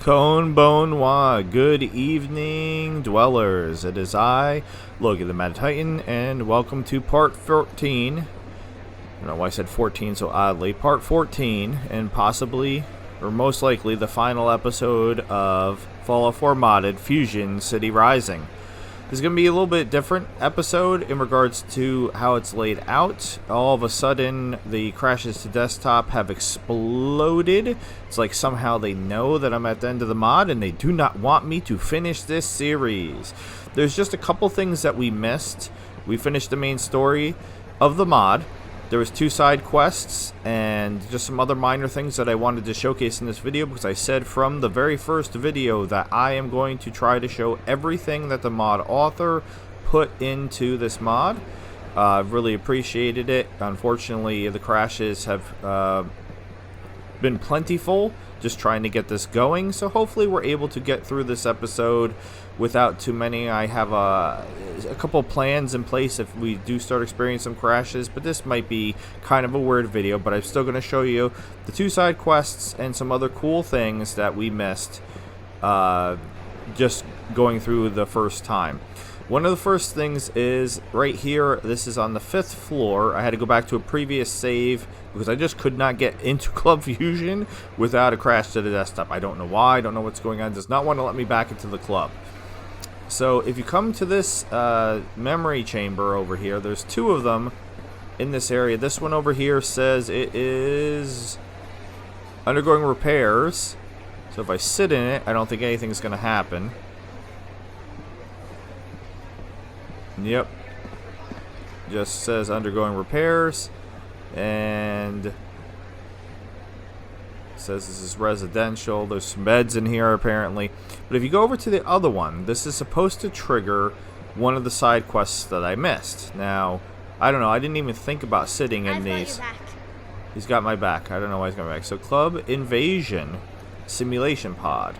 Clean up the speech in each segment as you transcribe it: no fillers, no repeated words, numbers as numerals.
Konbanwa. Good evening, dwellers. It is I, Logan the Mad Titan, and welcome to part 14. I don't know why I said 14 so oddly. Part 14, and possibly, or most likely, the final episode of Fallout 4 Modded Fusion City Rising. This is going to be a little bit different episode in regards to how it's laid out. All of a sudden, the crashes to desktop have exploded. It's like somehow they know that I'm at the end of the mod and they do not want me to finish this series. There's just a couple things that we missed. We finished the main story of the mod. There was 2 side quests and just some other minor things that I wanted to showcase in this video, because I said from the very first video that I am going to try to show everything that the mod author put into this mod. I've really appreciated it. Unfortunately, the crashes have been plentiful, just trying to get this going, so hopefully we're able to get through this episode without too many. I have a couple plans in place if we do start experiencing some crashes, but this might be kind of a weird video, but I'm still going to show you the 2 side quests and some other cool things that we missed just going through the first time. One of the first things is right here. This is on the 5th floor. I had to go back to a previous save because I just could not get into Club Fusion without a crash to the desktop. I don't know why. I don't know what's going on. It does not want to let me back into the club. So if you come to this memory chamber over here, there's 2 of them in this area. This one over here says it is undergoing repairs. So if I sit in it, I don't think anything's going to happen. Yep. Just says undergoing repairs. And says this is residential. There's some beds in here apparently. But if you go over to the other one, this is supposed to trigger one of the side quests that I missed. Now, I don't know. I didn't even think about sitting in these. He's got my back. I don't know why he's got my back. So Club Invasion Simulation Pod.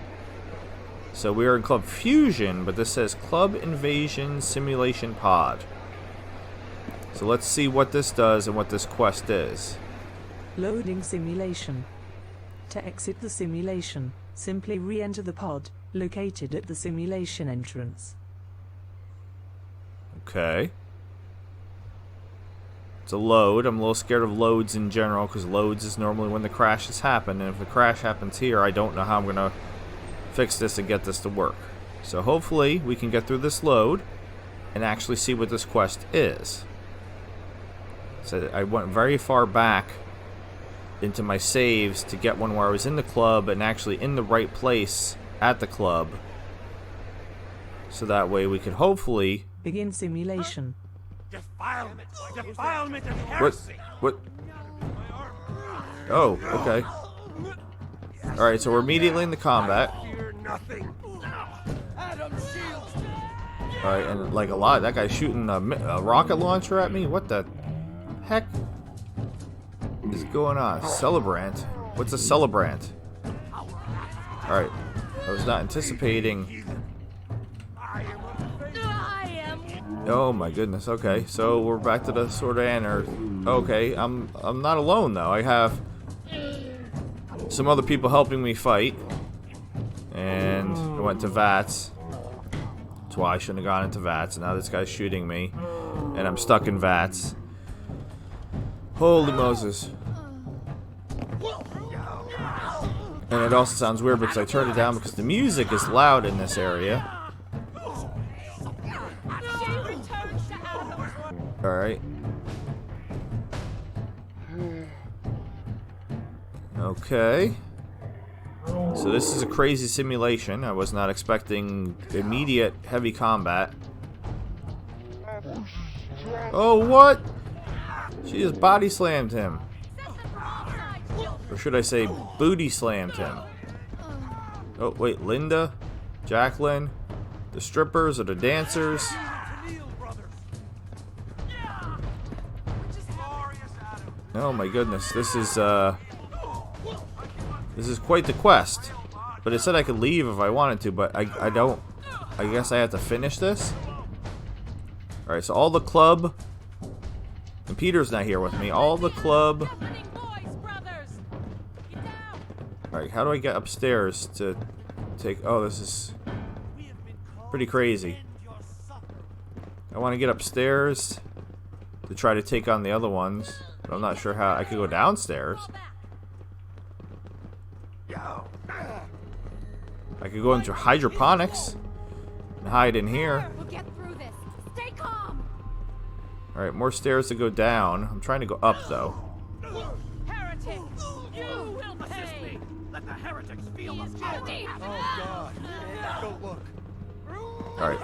So we are in Club Fusion, but this says Club Invasion Simulation Pod. So let's see what this does and what this quest is. Loading simulation. To exit the simulation, simply re-enter the pod, located at the simulation entrance. Okay. It's a load. I'm a little scared of loads in general, because loads is normally when the crashes happen, and if the crash happens here, I don't know how I'm going to fix this and get this to work. So hopefully we can get through this load and actually see what this quest is. So I went very far back into my saves to get one where I was in the club and actually in the right place at the club, so that way we could hopefully begin simulation. Defilement and heresy. What? Oh, okay. Alright, so we're immediately in the combat. Alright, and like a lot, that guy's shooting a rocket launcher at me? What the heck is going on? Celebrant? What's a celebrant? Alright, I was not anticipating. Oh my goodness, okay, so we're back to the sword of honor. Okay, I'm not alone though. I have some other people helping me fight. And I went to VATS. That's why I shouldn't have gone into VATS. Now this guy's shooting me. And I'm stuck in VATS. Holy Moses. And it also sounds weird because I turned it down because the music is loud in this area. Alright. Okay. So this is a crazy simulation. I was not expecting immediate heavy combat. Oh, what? She just body slammed him. Or should I say booty slammed him? Oh, wait, Linda? Jacqueline? The strippers or the dancers? Oh my goodness, this is quite the quest. But it said I could leave if I wanted to, but I don't. I guess I have to finish this. Alright, so all the club. And Peter's not here with me. All the club. Alright, how do I get upstairs to take... Oh, this is pretty crazy. I want to get upstairs to try to take on the other ones. But I'm not sure how. I could go downstairs. I could go into hydroponics and hide in here. We'll get through this. Stay calm. Alright, more stairs to go down. I'm trying to go up, though. Heretic, you will pay. Let the heretics feel He the is power. guilty. Oh God! Go look. Alright.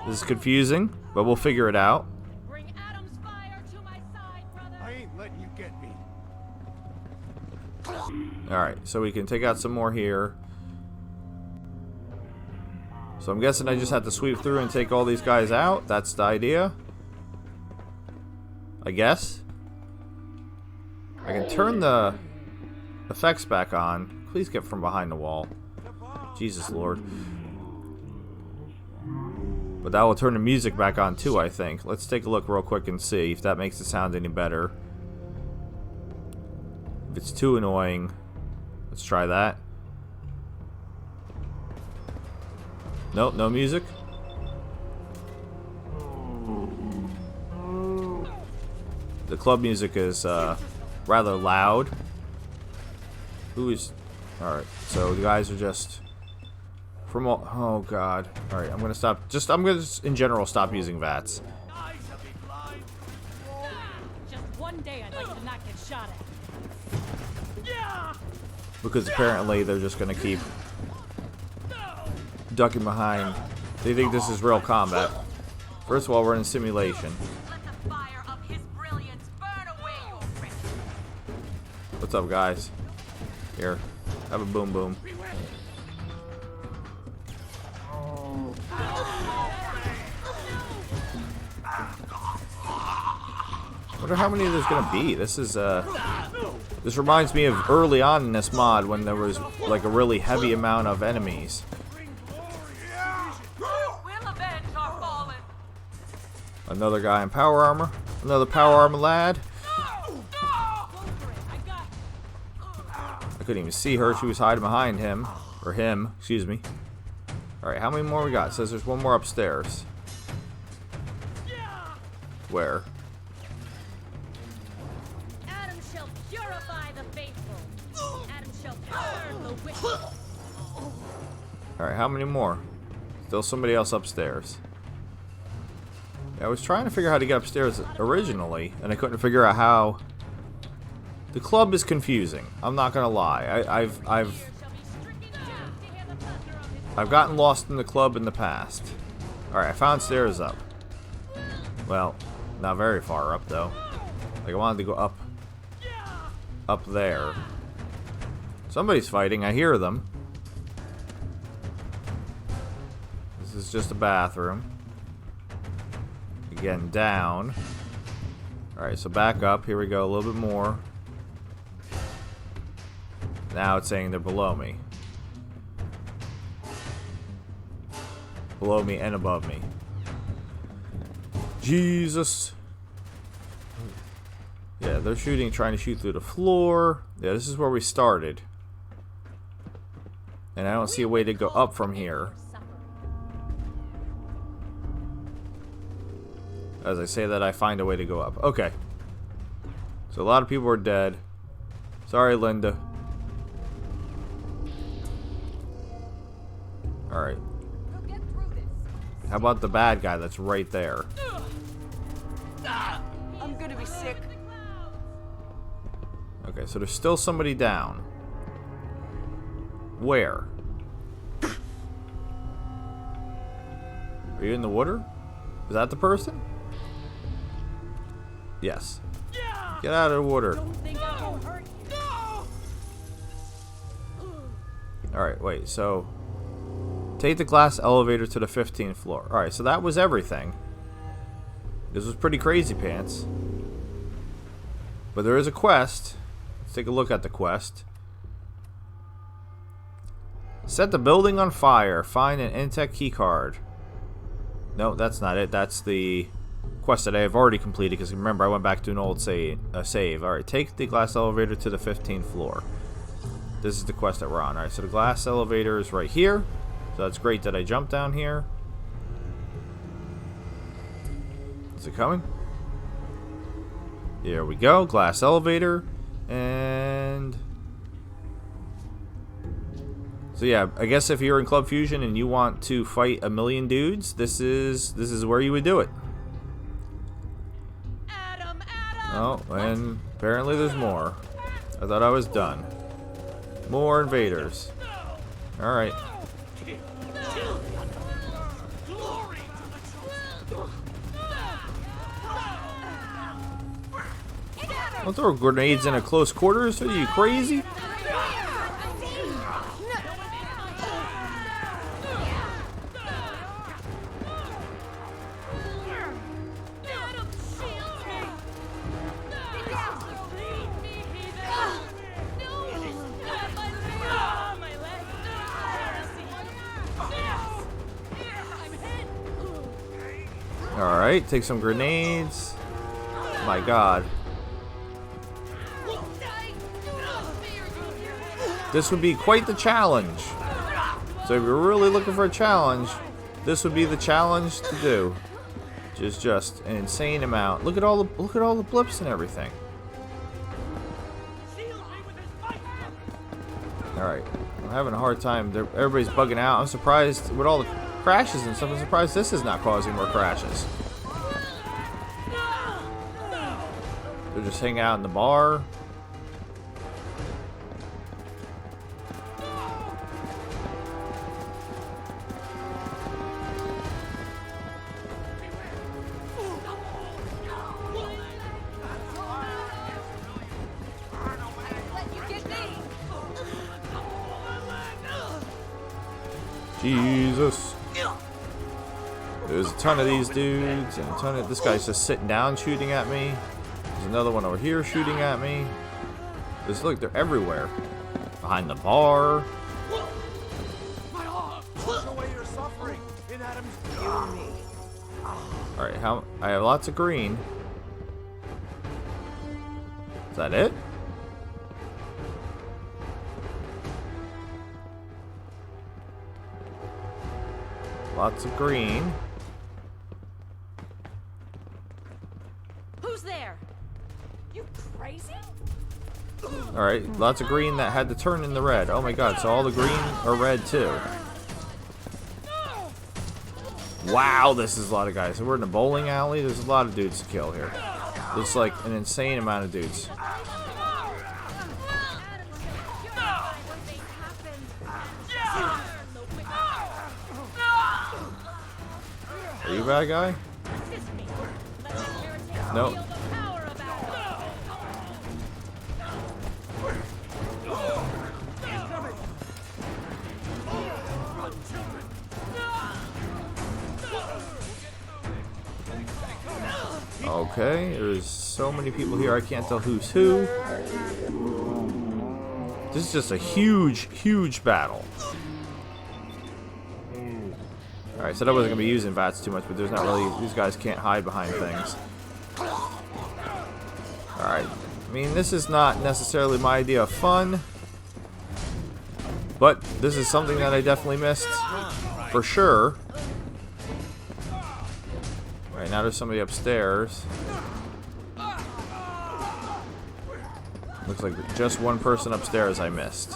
This is confusing, but we'll figure it out. Bring Adam's fire to my side, brother. I ain't letting you get me. Alright, so we can take out some more here. So I'm guessing I just have to sweep through and take all these guys out. That's the idea. I guess. I can turn the effects back on. Please get from behind the wall. Jesus Lord. But that will turn the music back on too, I think. Let's take a look real quick and see if that makes it sound any better. If it's too annoying, let's try that. Nope, no music. The club music is rather loud. Who is... Alright, so the guys are just... From all... Oh god. Alright, I'm gonna stop... I'm gonna just, in general, stop using VATS. I shall be blind. Just one day I'd like to not get shot at. Because apparently they're just gonna keep... ducking behind. They think this is real combat. First of all, we're in simulation. Let the fire of his brilliance burn away your wretch. What's up, guys? Here, have a boom boom. Wonder how many there's gonna be. This is this reminds me of early on in this mod when there was like a really heavy amount of enemies. We'll avenge our fallen. Another guy in power armor. Another power armor lad. I couldn't even see her. She was hiding behind him. Or him, excuse me. Alright, how many more we got? It says there's one more upstairs. Where? Adam shall purify the faithful. Adam shall burn the wicked. Alright, how many more? Still somebody else upstairs. Yeah, I was trying to figure out how to get upstairs originally, and I couldn't figure out how. The club is confusing. I'm not gonna lie. I've gotten lost in the club in the past. Alright, I found stairs up. Well, not very far up though. Like I wanted to go up there. Somebody's fighting. I hear them. This is just a bathroom. Again, down. Alright, so back up. Here we go. A little bit more. Now it's saying they're below me. Below me and above me. Jesus. Yeah, they're trying to shoot through the floor. Yeah, this is where we started. And I don't see a way to go up from here. As I say that, I find a way to go up. Okay. So a lot of people are dead. Sorry, Linda. Alright. How about the bad guy that's right there? I'm gonna be sick. Okay, so there's still somebody down. Where? Are you in the water? Is that the person? Yes. Get out of the water. Alright, wait, so... Take the glass elevator to the 15th floor. Alright, so that was everything. This was pretty crazy pants. But there is a quest. Let's take a look at the quest. Set the building on fire. Find an Intech keycard. No, that's not it. That's the quest that I have already completed. Because remember, I went back to an old save. Alright, take the glass elevator to the 15th floor. this is the quest that we're on. Alright, so the glass elevator is right here. So that's great that I jumped down here. Is it coming? Here we go. Glass elevator. And... so yeah, I guess if you're in Club Fusion and you want to fight a million dudes, this is where you would do it. Adam! Oh, and apparently there's more. I thought I was done. More invaders. Alright. Don't throw grenades in a close quarters. Are you crazy? Alright, take some grenades. My god. This would be quite the challenge. So if you're really looking for a challenge, this would be the challenge to do. Just an insane amount. Look at all the blips and everything. Alright. I'm having a hard time. Everybody's bugging out. I'm surprised with all the crashes and stuff. I'm surprised this is not causing more crashes. They're just hanging out in the bar. Jesus. There's a ton of these dudes and a ton of... this guy's just sitting down shooting at me. There's another one over here shooting at me. Just look, they're everywhere. Behind the bar. Alright, I have lots of green. Is that it? Lots of green. Who's there? You crazy? Alright, lots of green that had to turn into red. Oh my god, so all the green are red too. Wow, this is a lot of guys. So we're in a bowling alley. There's a lot of dudes to kill here. There's like an insane amount of dudes. Are you a bad guy? Nope. Okay, there's so many people here I can't tell who's who. This is just a huge, huge battle. Alright, said I wasn't going to be using VATS too much, but there's not really... these guys can't hide behind things. Alright. I mean, this is not necessarily my idea of fun. But this is something that I definitely missed. For sure. Alright, now there's somebody upstairs. Looks like just one person upstairs I missed.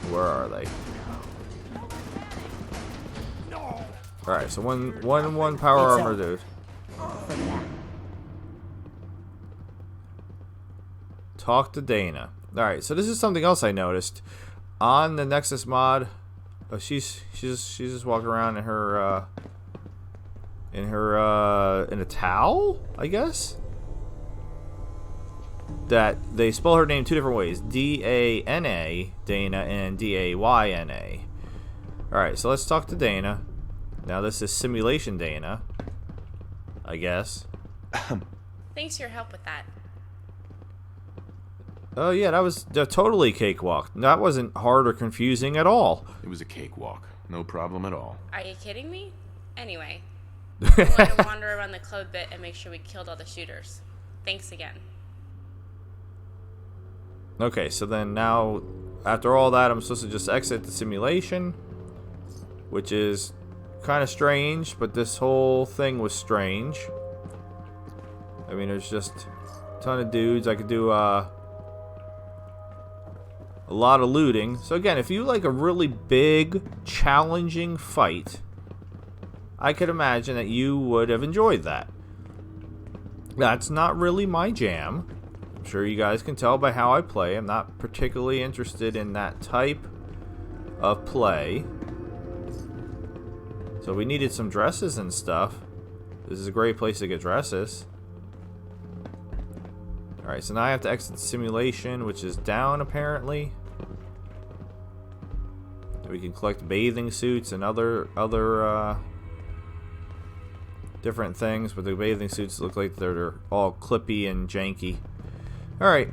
Where are they? Alright, so one power armor dude. Talk to Dana. Alright, so this is something else I noticed. On the Nexus mod, she's just walking around in her in a towel, I guess? That they spell her name two different ways. D-A-N-A, Dana, and D-A-Y-N-A. Alright, so let's talk to Dana. Now this is Simulation Dana, I guess. Thanks for your help with that. Oh yeah, that was totally cakewalk. That wasn't hard or confusing at all. It was a cakewalk. No problem at all. Are you kidding me? Anyway, I wanted to wander around the club bit and make sure we killed all the shooters. Thanks again. Okay, so then now, after all that, I'm supposed to just exit the simulation, which is kind of strange, but this whole thing was strange. I mean, there's just a ton of dudes. I could do a lot of looting. So again, if you like a really big, challenging fight, I could imagine that you would have enjoyed that. That's not really my jam. I'm sure you guys can tell by how I play. I'm not particularly interested in that type of play. So we needed some dresses and stuff. This is a great place to get dresses. Alright, so now I have to exit the simulation, which is down apparently. We can collect bathing suits and other different things, but the bathing suits look like they're all clippy and janky. Alright.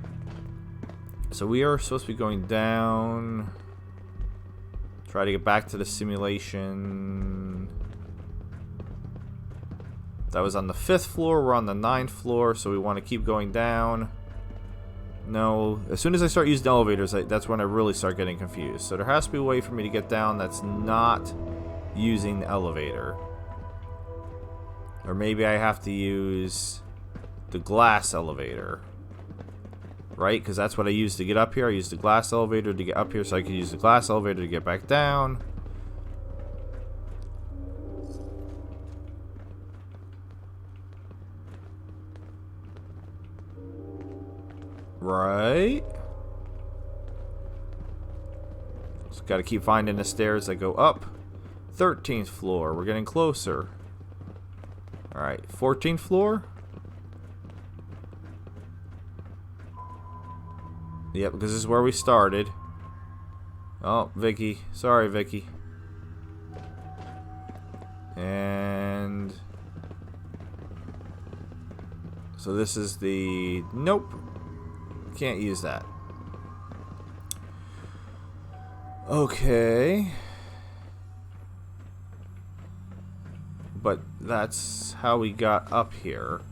So we are supposed to be going down. Try to get back to the simulation. That was on the 5th floor. We're on the 9th floor, so we want to keep going down. No. As soon as I start using elevators, that's when I really start getting confused. So there has to be a way for me to get down that's not using the elevator. Or maybe I have to use the glass elevator. Right? Because that's what I used to get up here. I used the glass elevator to get up here, so I could use the glass elevator to get back down. Right? Just gotta keep finding the stairs that go up. 13th floor. We're getting closer. Alright, 14th floor? Yep, because this is where we started. Oh, Vicky. Sorry, Vicky. And... so this is the... nope. Can't use that. Okay. But that's how we got up here.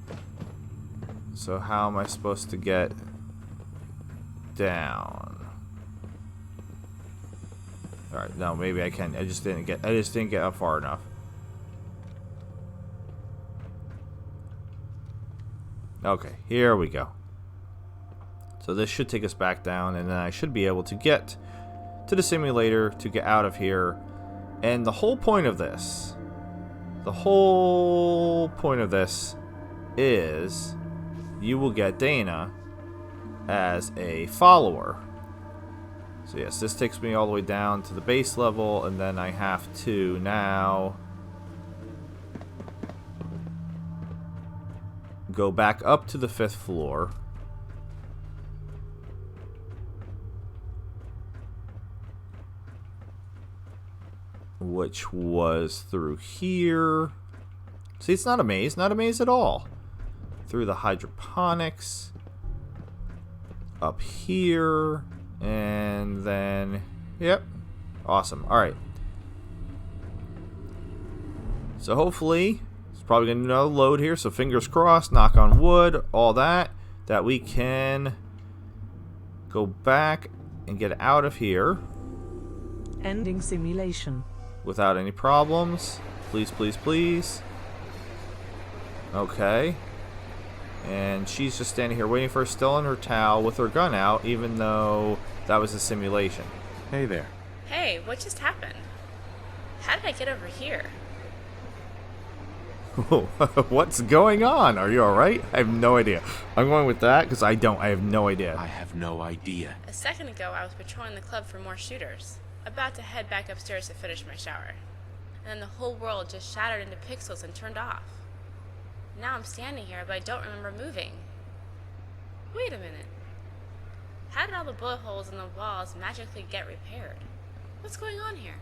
So how am I supposed to get down? Alright, no, maybe I can. I just didn't get up far enough. Okay, here we go. So this should take us back down, and then I should be able to get to the simulator to get out of here. And the whole point of this is you will get Dana as a follower. So yes, this takes me all the way down to the base level, and then I have to now go back up to the 5th floor. Which was through here. See, it's not a maze. Not a maze at all. Through the hydroponics. Up here. And then... yep. Awesome. Alright. So hopefully... it's probably going to do another load here. So fingers crossed. Knock on wood. All that. That we can... go back and get out of here. Ending simulation. Without any problems. Please, please, please. Okay. And she's just standing here waiting for us, still in her towel with her gun out, even though that was a simulation. Hey there. Hey, what just happened? How did I get over here? What's going on? Are you alright? I have no idea. I'm going with that because I have no idea. I have no idea. A second ago, I was patrolling the club for more shooters. About to head back upstairs to finish my shower. And then the whole world just shattered into pixels and turned off. Now I'm standing here, but I don't remember moving. Wait a minute. How did all the bullet holes in the walls magically get repaired? What's going on here?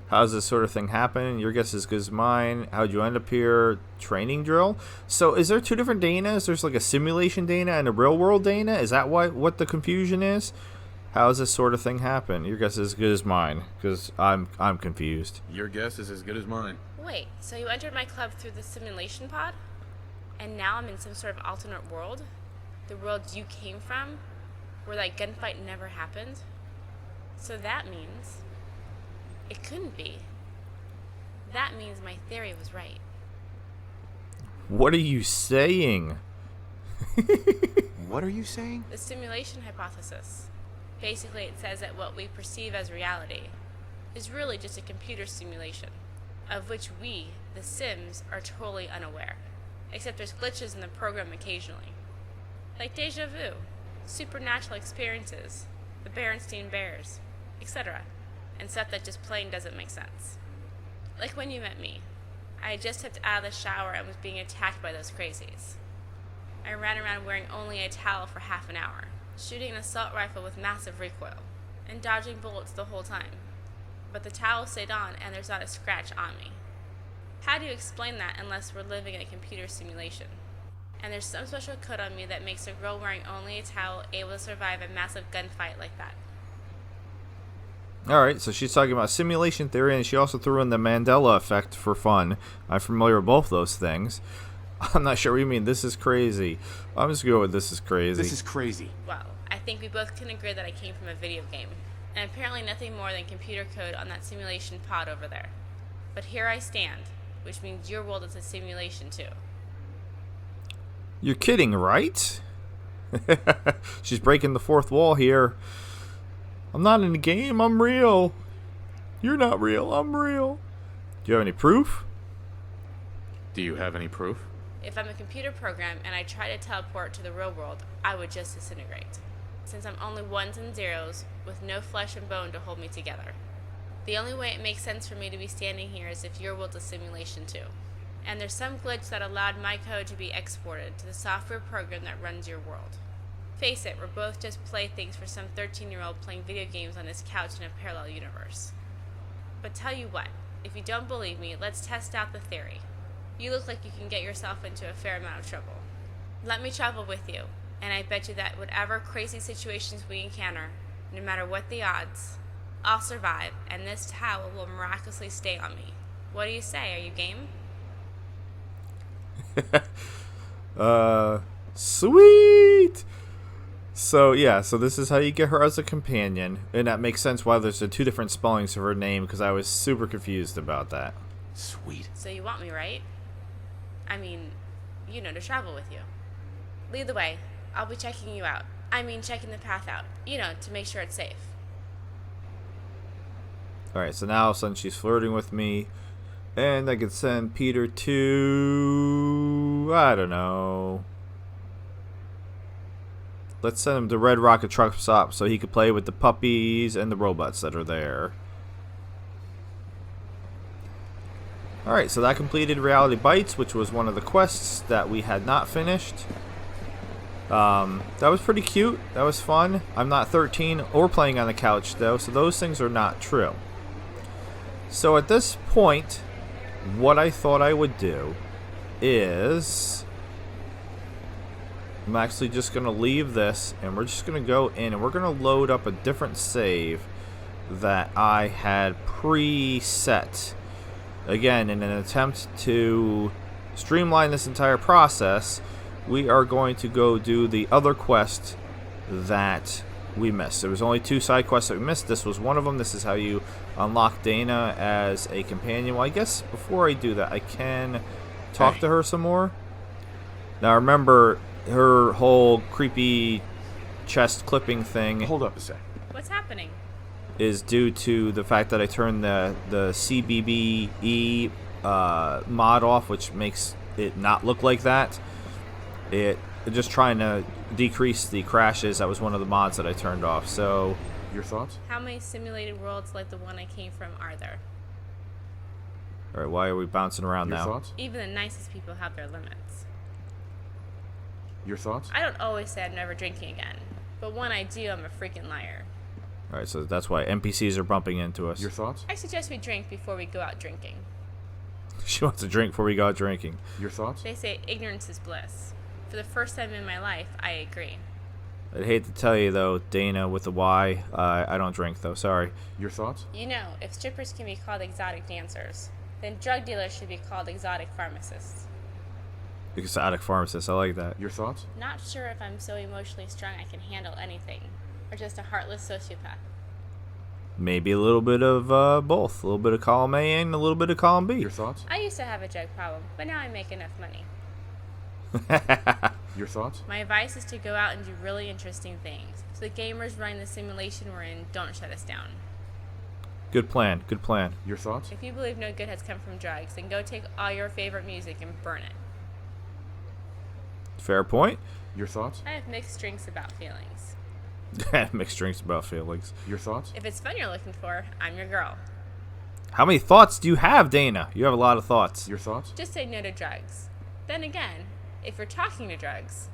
How does this sort of thing happen? Your guess is as good as mine. How'd you end up here? Training drill? So is there two different Danas? There's like a simulation Dana and a real world Dana? Is that what the confusion is? How does this sort of thing happen? Your guess is as good as mine, because I'm confused. Your guess is as good as mine. Wait, so you entered my club through the simulation pod? And now I'm in some sort of alternate world? The world you came from? where that gunfight never happened. So that means it couldn't be. That means my theory was right. What are you saying? What are you saying? The simulation hypothesis. Basically, it says that what we perceive as reality is really just a computer simulation, of which we, the Sims, are totally unaware. Except there's glitches in the program occasionally. Like deja vu, supernatural experiences, the Berenstein Bears, etc. And stuff that just plain doesn't make sense. Like when you met me. I had just stepped out of the shower and was being attacked by those crazies. I ran around wearing only a towel for half an hour, shooting an assault rifle with massive recoil, and dodging bullets the whole time. But the towel stayed on and there's not a scratch on me. How do you explain that unless we're living in a computer simulation? And there's some special code on me that makes a girl wearing only a towel able to survive a massive gunfight like that. Alright, so she's talking about simulation theory, and she also threw in the Mandela effect for fun. I'm familiar with both those things. I'm not sure what you mean. This is crazy. I'm just going with this is crazy. This is crazy. Well, I think we both can agree that I came from a video game, and apparently nothing more than computer code on that simulation pod over there. But here I stand, which means your world is a simulation too. You're kidding, right? She's breaking the fourth wall here. I'm not in the game. I'm real. You're not real. I'm real. Do you have any proof? Do you have any proof? If I'm a computer program and I try to teleport to the real world, I would just disintegrate, since I'm only ones and zeros with no flesh and bone to hold me together. The only way it makes sense for me to be standing here is if your world's a simulation too. And there's some glitch that allowed my code to be exported to the software program that runs your world. Face it, we're both just playthings for some 13-year-old playing video games on his couch in a parallel universe. But tell you what, if you don't believe me, let's test out the theory. You look like you can get yourself into a fair amount of trouble. Let me travel with you, and I bet you that whatever crazy situations we encounter, no matter what the odds, I'll survive, and this towel will miraculously stay on me. What do you say? Are you game? Sweet! So, yeah, so this is how you get her as a companion. And that makes sense why there's two different spellings of her name, because I was super confused about that. Sweet. So you want me, right? I mean, you know, to travel with you. Lead the way. I'll be checking you out. I mean, checking the path out. You know, to make sure it's safe. Alright, so now since she's flirting with me, and I could send Peter to... I don't know. Let's send him to Red Rocket Truck Stop so he could play with the puppies and the robots that are there. Alright, so that completed Reality Bites, which was one of the quests that we had not finished. That was pretty cute. That was fun. I'm not 13 or playing on the couch, though, so those things are not true. So at this point, what I thought I would do is... I'm actually just going to leave this, and we're just going to go in, and we're going to load up a different save that I had preset. Again, in an attempt to streamline this entire process, we are going to go do the other quest that we missed. There was only 2 side quests that we missed. This was one of them. This is how you unlock Dana as a companion. Well, I guess before I do that, I can talk to her some more. Now, remember... her whole creepy chest clipping thing. Hold up a sec. What's happening? Is due to the fact that I turned the CBBE mod off, which makes it not look like that. Just trying to decrease the crashes. That was one of the mods that I turned off. So, Your thoughts? How many simulated worlds like the one I came from are there? all right, why are we bouncing around Your now? thoughts? Even the nicest people have their limits. Your thoughts? I don't always say I'm never drinking again, but when I do, I'm a freaking liar. All right, so that's why NPCs are bumping into us. Your thoughts? I suggest we drink before we go out drinking. She wants to drink before we go out drinking. Your thoughts? They say ignorance is bliss. For the first time in my life, I agree. I'd hate to tell you though, Dana with a Y. I don't drink though. Sorry. Your thoughts? You know, if strippers can be called exotic dancers, then drug dealers should be called exotic pharmacists. Exotic pharmacist. I like that. Your thoughts? Not sure if I'm so emotionally strong I can handle anything, or just a heartless sociopath. Maybe a little bit of both. A little bit of column A and a little bit of column B. Your thoughts? I used to have a drug problem, but now I make enough money. Your thoughts? My advice is to go out and do really interesting things, so the gamers running the simulation we're in don't shut us down. Good plan. Good plan. Your thoughts? If you believe no good has come from drugs, then go take all your favorite music and burn it. Fair point. Your thoughts? I have mixed drinks about feelings. Mixed drinks about feelings. Your thoughts? If it's fun you're looking for, I'm your girl. How many thoughts do you have, Dana? You have a lot of thoughts. Your thoughts? Just say no to drugs. Then again, if you're talking to drugs,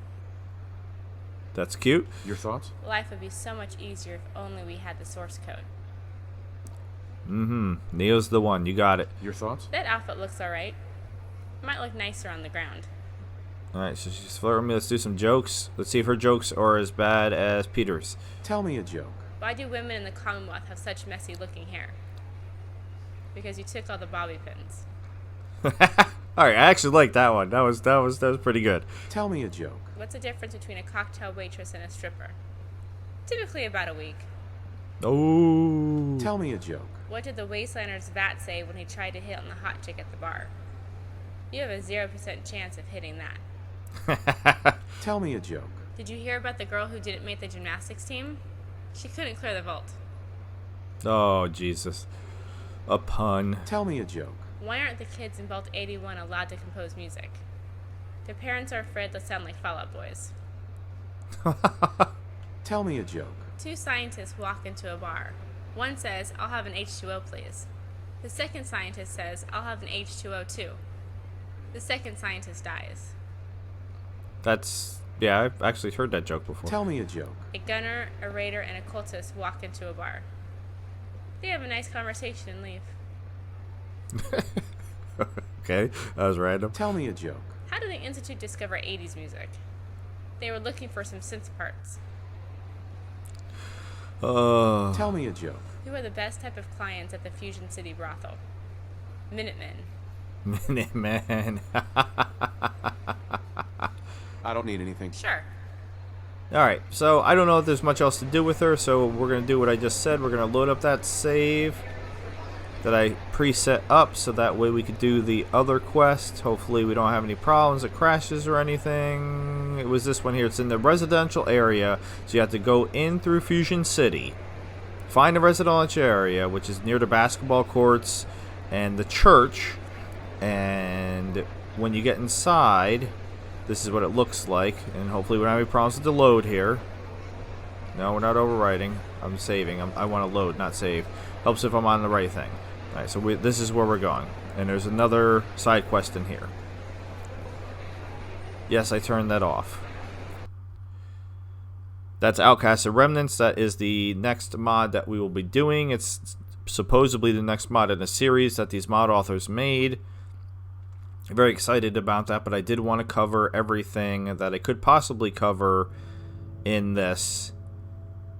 That's cute. Your thoughts? life would be so much easier if only we had the source code. Neo's the one. You got it. Your thoughts? That outfit looks alright. Might look nicer on the ground. Alright, so she's flirting with me. Let's do some jokes. Let's see if her jokes are as bad as Peter's. Tell me a joke. Why do women in the Commonwealth have such messy looking hair? Because you took all the bobby pins. Alright, I actually like that one. That was pretty good. Tell me a joke. What's the difference between a cocktail waitress and a stripper? Typically about a week. Oh. Tell me a joke. What did the Wastelander's vat say when he tried to hit on the hot chick at the bar? You have a 0% chance of hitting that. Tell me a joke. Did you hear about the girl who didn't make the gymnastics team? She couldn't clear the vault. Oh, Jesus. A pun. Tell me a joke. Why aren't the kids in Vault 81 allowed to compose music? Their parents are afraid they'll sound like Fall Out Boys. Tell me a joke. Two scientists walk into a bar. One says, "I'll have an H2O, please." The second scientist says, "I'll have an H2O too." The second scientist dies. Yeah, I've actually heard that joke before. Tell me a joke. A gunner, a raider, and a cultist walk into a bar. They have a nice conversation and leave. Okay, that was random. Tell me a joke. How did the Institute discover 80s music? They were looking for some synth parts. Tell me a joke. Who are the best type of clients at the Fusion City brothel? Minutemen. Man. I don't need anything. Sure. Alright, so I don't know if there's much else to do with her, so we're going to do what I just said. We're going to load up that save that I preset up so that way we could do the other quest. Hopefully we don't have any problems, it crashes or anything. It was this one here. It's in the residential area, so you have to go in through Fusion City. Find the residential area, which is near the basketball courts and the church. And when you get inside, this is what it looks like. And hopefully we don't have any problems with the load here. No, we're not overwriting. I'm saving. I want to load, not save. Helps if I'm on the right thing. Alright, so this is where we're going. And there's another side quest in here. Yes, I turned that off. That's Outcasts and Remnants. That is the next mod that we will be doing. It's supposedly the next mod in a series that these mod authors made. Very excited about that, but I did want to cover everything that I could possibly cover in this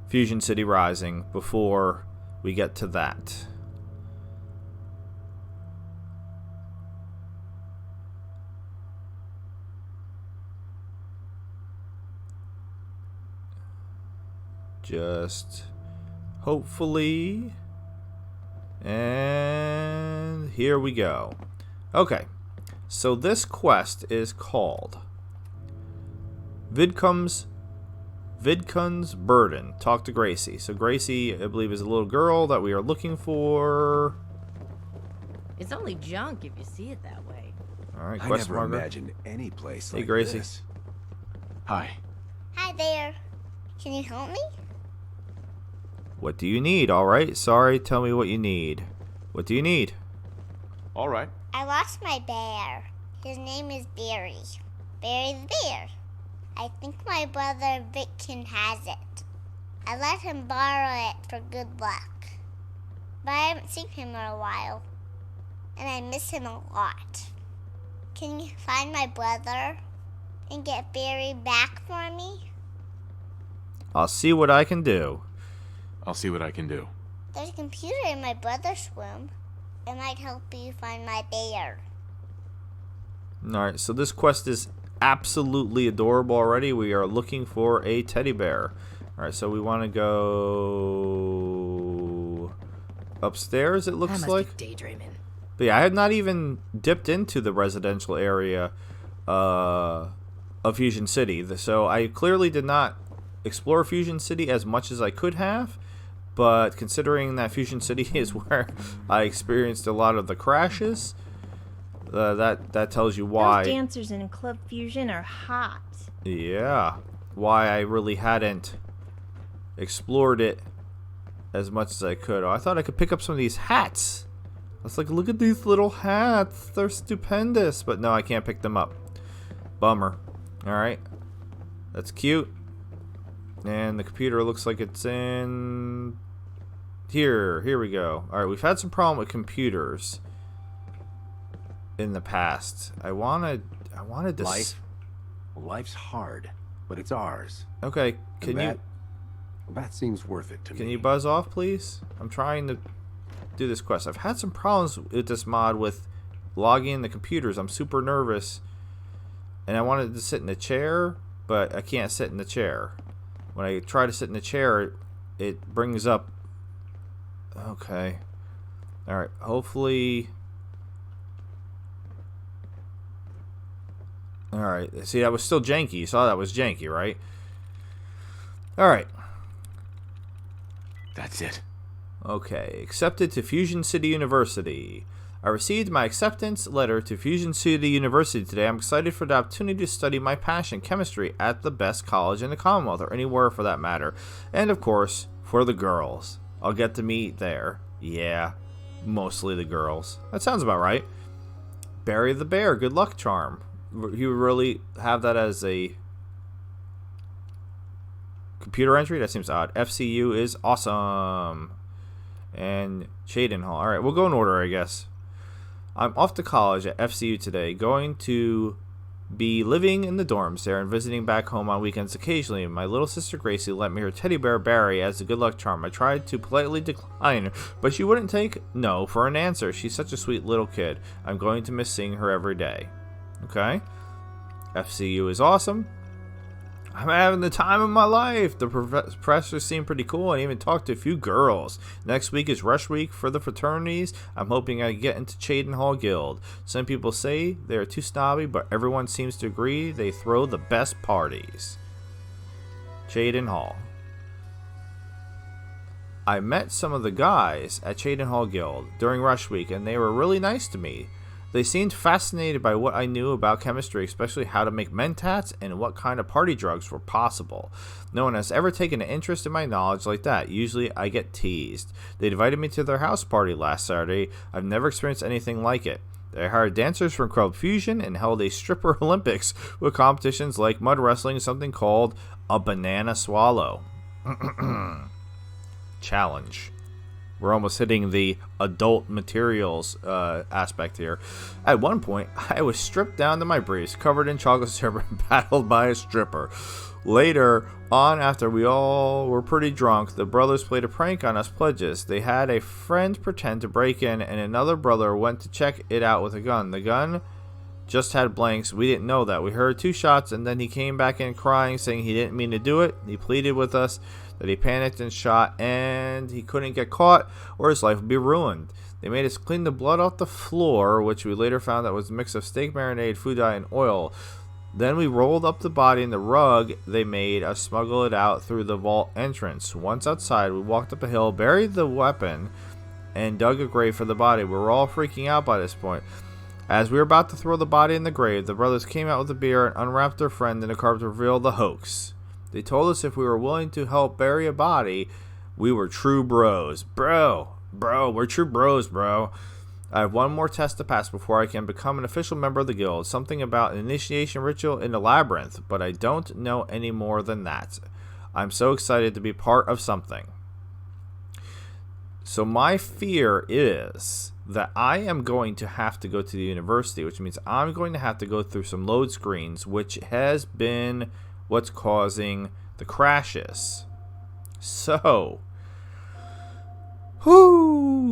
Fusion City Rising before we get to that. Just hopefully, and here we go. Okay, so this quest is called Vidcun's Burden. Talk to Gracie. So Gracie, I believe, is a little girl that we are looking for. It's only junk if you see it that way. All right, I quest never marker. imagined any place Hey, like Gracie. this. Hi. Hi there. Can you help me? What do you need? All right, sorry. Tell me what you need. What do you need? All right. I lost my bear. His name is Barry. Barry the bear. I think my brother Vickin has it. I let him borrow it for good luck. But I haven't seen him in a while. And I miss him a lot. Can you find my brother and get Barry back for me? I'll see what I can do. I'll see what I can do. There's a computer in my brother's room. It might help you find my bear. Alright, so this quest is absolutely adorable already. We are looking for a teddy bear. Alright, so we want to go upstairs, it looks like. Daydreaming. But yeah, I have not even dipped into the residential area of Fusion City. So I clearly did not explore Fusion City as much as I could have. But considering that Fusion City is where I experienced a lot of the crashes, that tells you why. Those dancers in Club Fusion are hot. Yeah, why I really hadn't explored it as much as I could. Oh, I thought I could pick up some of these hats. I was like, look at these little hats. They're stupendous. But no, I can't pick them up. Bummer. Alright. That's cute. And the computer looks like it's in here. Here we go. Alright, we've had some problem with computers in the past. I wanted to Life's hard, but it's ours. Okay, can you That seems worth it to me. Can you buzz off, please? I'm trying to do this quest. I've had some problems with this mod with logging in the computers. I'm super nervous. And I wanted to sit in a chair, but I can't sit in the chair. When I try to sit in the chair, it brings up... Okay. Alright, hopefully... Alright, see, that was still janky. You saw that was janky, right? Alright. That's it. Okay, accepted to Fusion City University. I received my acceptance letter to Fusion City University today. I'm excited for the opportunity to study my passion, chemistry, at the best college in the Commonwealth, or anywhere for that matter. And of course, for the girls. I'll get to meet there. Yeah, mostly the girls. That sounds about right. Barry the Bear, good luck charm. You really have that as a computer entry? That seems odd. FCU is awesome. And Chaden Hall. Alright, we'll go in order, I guess. I'm off to college at FCU today. Going to be living in the dorms there and visiting back home on weekends occasionally. My little sister Gracie lent me her teddy bear Barry as a good luck charm. I tried to politely decline, but she wouldn't take no for an answer. She's such a sweet little kid. I'm going to miss seeing her every day. Okay. FCU is awesome. I'm having the time of my life. The professors seem pretty cool and even talked to a few girls. Next week is rush week for the fraternities. I'm hoping I get into Chaden Hall Guild. Some people say they're too snobby, but everyone seems to agree they throw the best parties. Chaden Hall. I met some of the guys at Chaden Hall Guild during rush week and they were really nice to me. They seemed fascinated by what I knew about chemistry, especially how to make mentats and what kind of party drugs were possible. No one has ever taken an interest in my knowledge like that. Usually I get teased. They invited me to their house party last Saturday. I've never experienced anything like it. They hired dancers from Club Fusion and held a stripper Olympics with competitions like mud wrestling and something called a banana swallow. Challenge. We're almost hitting the adult materials aspect here. At one point, I was stripped down to my briefs, covered in chocolate syrup, and battled by a stripper. Later on, after we all were pretty drunk, the brothers played a prank on us pledges. They had a friend pretend to break in, and another brother went to check it out with a gun. The gun just had blanks. We didn't know that. We heard 2 shots, and then he came back in crying, saying he didn't mean to do it. He pleaded with us that he panicked and shot, and he couldn't get caught or his life would be ruined. They made us clean the blood off the floor, which we later found that was a mix of steak marinade, food dye, and oil. Then we rolled up the body in the rug they made us smuggle it out through the vault entrance. Once outside, we walked up a hill, buried the weapon, and dug a grave for the body. We were all freaking out by this point. As we were about to throw the body in the grave, the brothers came out with a beer and unwrapped their friend in the car to reveal the hoax. They told us if we were willing to help bury a body, we were true bros. Bro, we're true bros, bro. I have one more test to pass before I can become an official member of the guild. Something about an initiation ritual in the labyrinth, but I don't know any more than that. I'm so excited to be part of something. So my fear is that I am going to have to go to the university, which means I'm going to have to go through some load screens, which has been what's causing the crashes. So,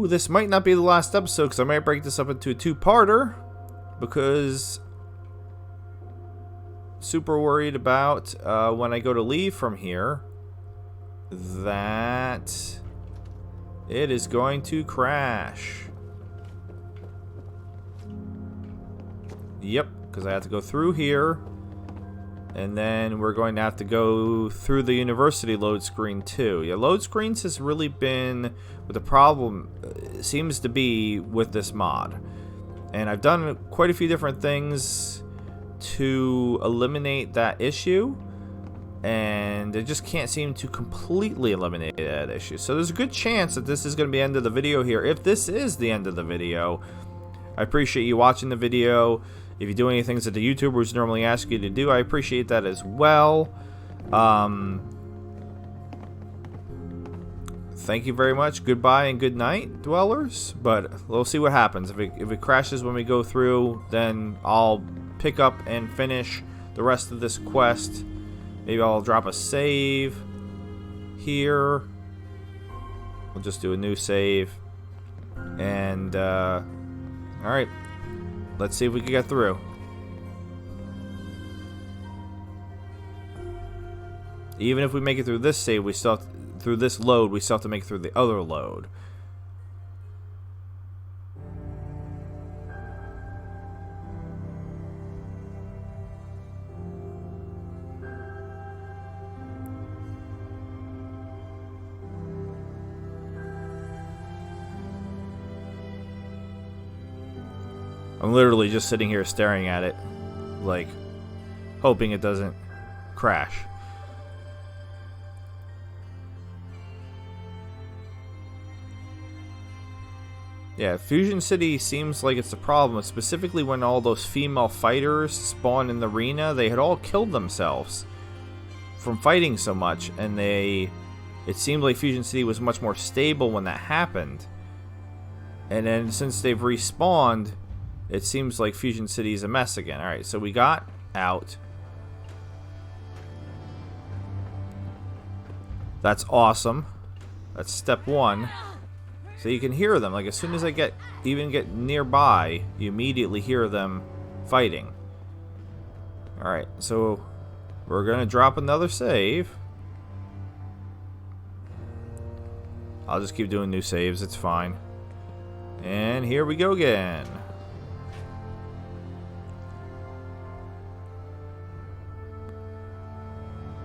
this might not be the last episode because I might break this up into a 2-parter because super worried about when I go to leave from here that it is going to crash. Yep, because I have to go through here. And then we're going to have to go through the university load screen too. Yeah, load screens has really been what the problem seems to be with this mod. And I've done quite a few different things to eliminate that issue. And it just can't seem to completely eliminate that issue. So there's a good chance that this is going to be the end of the video here. If this is the end of the video, I appreciate you watching the video. If you do any things that the YouTubers normally ask you to do, I appreciate that as well. Thank you very much. Goodbye and good night, dwellers. But we'll see what happens. If it crashes when we go through, then I'll pick up and finish the rest of this quest. Maybe I'll drop a save here. We'll just do a new save. And, alright. Let's see if we can get through. Even if we make it through this save, we still have through this load, we still have to make it through the other load. I'm literally just sitting here staring at it, like, hoping it doesn't crash. Yeah, Fusion City seems like it's the problem, specifically when all those female fighters spawn in the arena. They had all killed themselves from fighting so much, and it seemed like Fusion City was much more stable when that happened. And then since they've respawned, it seems like Fusion City is a mess again. Alright, so we got out. That's awesome. That's step one. So you can hear them. Like, as soon as I get nearby, you immediately hear them fighting. Alright, so we're going to drop another save. I'll just keep doing new saves. It's fine. And here we go again.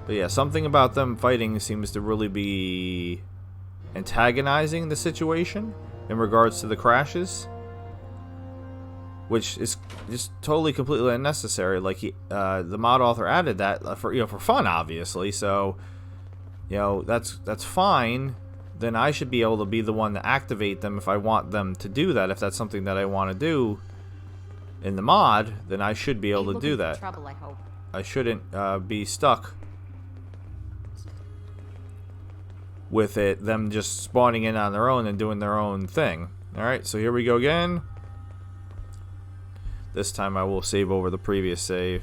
But yeah, something about them fighting seems to really be antagonizing the situation in regards to the crashes, which is just totally completely unnecessary. Like the mod author added that for fun, obviously. So that's fine. Then I should be able to be the one to activate them if I want them to do that. If that's something that I want to do in the mod, then I should be able to do that. Trouble, I hope. I shouldn't be stuck with them just spawning in on their own and doing their own thing. Alright, so here we go again. This time I will save over the previous save.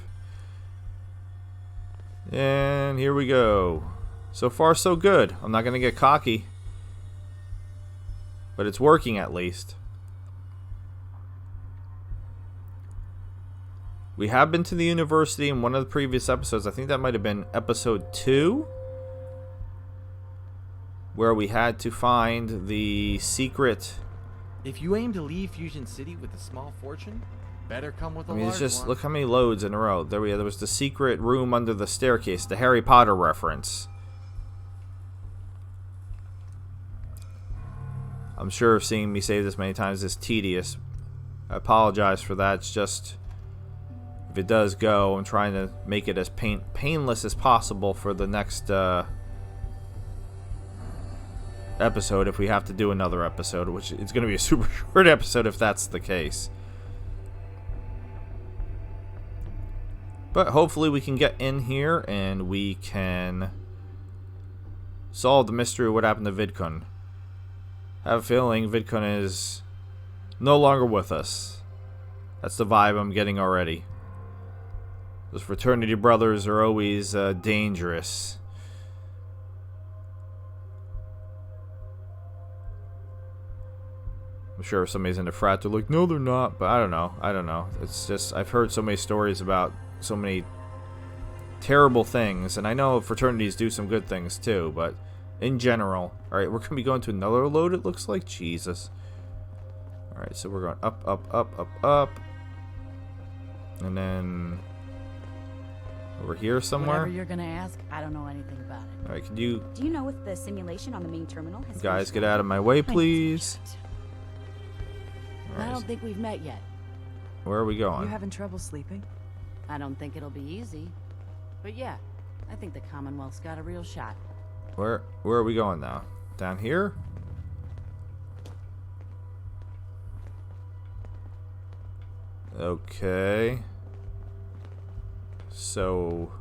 And here we go. So far so good. I'm not going to get cocky. But it's working at least. We have been to the university in one of the previous episodes. I think that might have been episode 2. Where we had to find the secret. If you aim to leave Fusion City with a small fortune, better come with a large it's just one. look how many loads in a row. There was the secret room under the staircase, the Harry Potter reference. I'm sure seeing me say this many times is tedious. I apologize for that. It's just, if it does go, I'm trying to make it as painless as possible for the next episode, if we have to do another episode, which it's going to be a super short episode if that's the case. But hopefully we can get in here and we can solve the mystery of what happened to Vidkun. I have a feeling Vidkun is no longer with us. That's the vibe I'm getting already. Those fraternity brothers are always dangerous. I'm sure if somebody's in a frat, they're like, no, they're not. But I don't know. It's just, I've heard so many stories about so many terrible things, and I know fraternities do some good things too, but in general. Alright, we're going to be going to another load, it looks like. Jesus. Alright, so we're going up, up, up, up, up. And then over here somewhere. Whatever you're gonna ask, I don't know anything about it. Alright, can you... Do you know if the simulation on the main terminal has guys, finished get out of my way, please. I Alright, don't think we've met yet. where are we You going? having trouble sleeping? I don't think it'll be easy. But yeah, I think the Commonwealth's got a real shot. Where are we going now? Down here? Okay. So,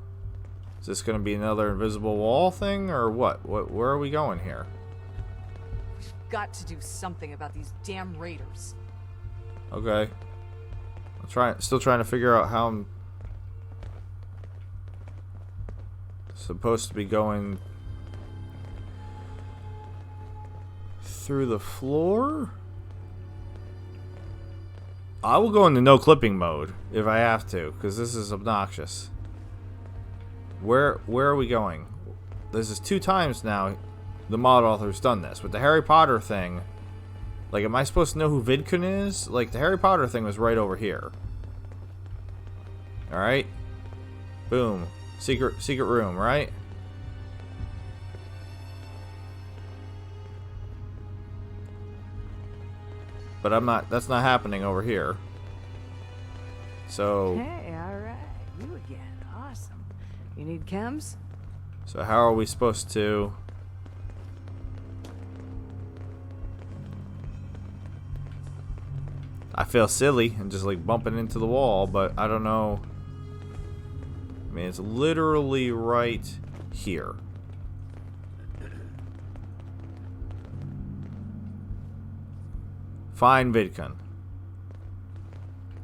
is this going to be another invisible wall thing, or what? Where are we going here? We've got to do something about these damn raiders. Okay. Still trying to figure out how I'm supposed to be going through the floor. I will go into no clipping mode if I have to, because this is obnoxious. Where are we going? This is 2 times now the mod author's done this. With the Harry Potter thing, like, am I supposed to know who Vidkun is? Like, the Harry Potter thing was right over here. Alright. Boom. Secret room, right? But that's not happening over here. So... Hey, alright. You again. Awesome. You need chems? So how are we supposed to... I feel silly and just like bumping into the wall, but I don't know. I mean, it's literally right here. Find Vidkun.